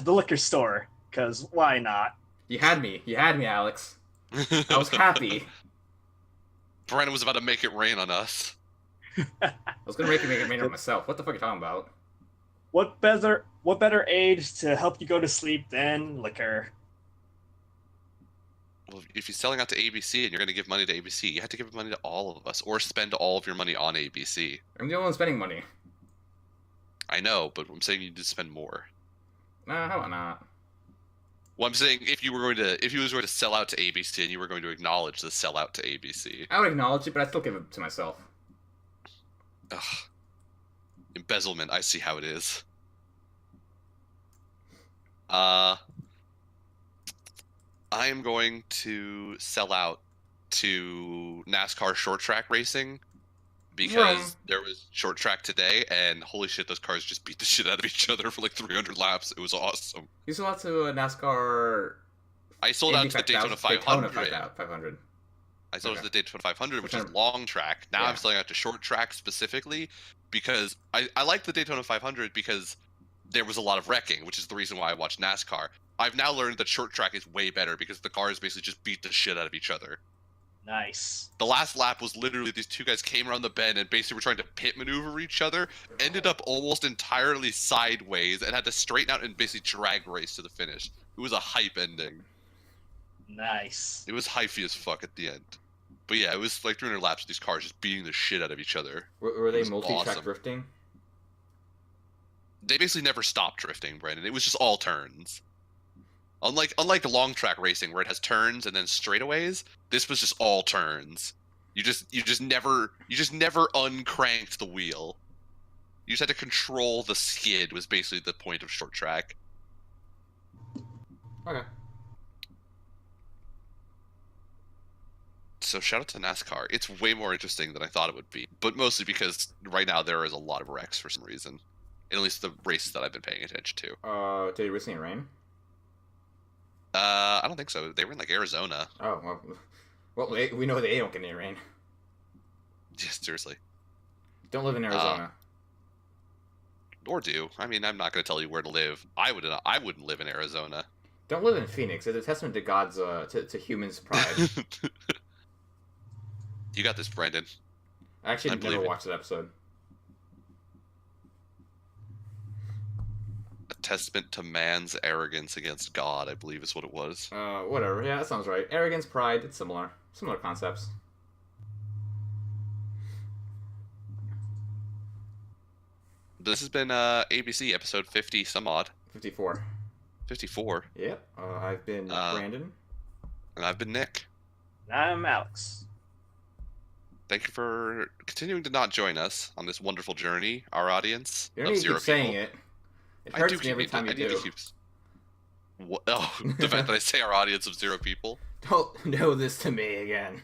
The liquor store. Because why not? You had me, Alex. I was happy. Brandon was about to make it rain on us. I was going to make it rain on myself. What the fuck are you talking about? What better aid to help you go to sleep than liquor? Well, if you're selling out to ABC and you're going to give money to ABC, you have to give money to all of us, or spend all of your money on ABC. I'm the only one spending money. I know, but I'm saying you need to spend more. Nah, how about not? Well, I'm saying if you was going to sell out to ABC and you were going to acknowledge the sell out to ABC. I would acknowledge it, but I'd still give it to myself. Ugh. Embezzlement, I see how it is. I am going to sell out to NASCAR short track racing because there was short track today, and holy shit, those cars just beat the shit out of each other for like 300 laps. It was awesome. You sold out to a NASCAR. I sold out to the Daytona 500. 500. I sold out to the Daytona 500, which is Which long track. Now I'm selling out to short track specifically because I like the Daytona 500 because there was a lot of wrecking, which is the reason why I watch NASCAR. I've now learned that short track is way better because the cars basically just beat the shit out of each other. Nice. The last lap was literally these two guys came around the bend and basically were trying to pit maneuver each other, ended up almost entirely sideways, and had to straighten out and basically drag race to the finish. It was a hype ending. Nice. It was hyphy as fuck at the end. But yeah, it was like 300 laps of these cars just beating the shit out of each other. Were they multi-track awesome. drifting? They basically never stopped drifting, Brandon. It was just all turns. Unlike long track racing where it has turns and then straightaways, this was just all turns. You just never uncranked the wheel. You just had to control the skid was basically the point of short track. Okay. So shout out to NASCAR. It's way more interesting than I thought it would be, but mostly because right now there is a lot of wrecks for some reason. At least the races that I've been paying attention to. Did you recently rain? I don't think so. They were in like Arizona. Oh, well, we know they don't get any rain. Yeah, seriously. Don't live in Arizona. Or do. I mean, I'm not going to tell you where to live. I wouldn't live in Arizona. Don't live in Phoenix. It's a testament to God's, to humans' pride. You got this, Brandon. I actually never watched that episode. A testament to man's arrogance against God, I believe is what it was. Whatever. Yeah, that sounds right. Arrogance, pride, it's similar. Similar concepts. This has been ABC episode 50 some odd. 54. 54. Yep. I've been Brandon. And I've been Nick. I'm Alex. Thank you for continuing to not join us on this wonderful journey, our audience. You don't need to keep saying it. It hurts me every time you do. What? Oh, the fact that I say our audience of 0 people? Don't do this to me again.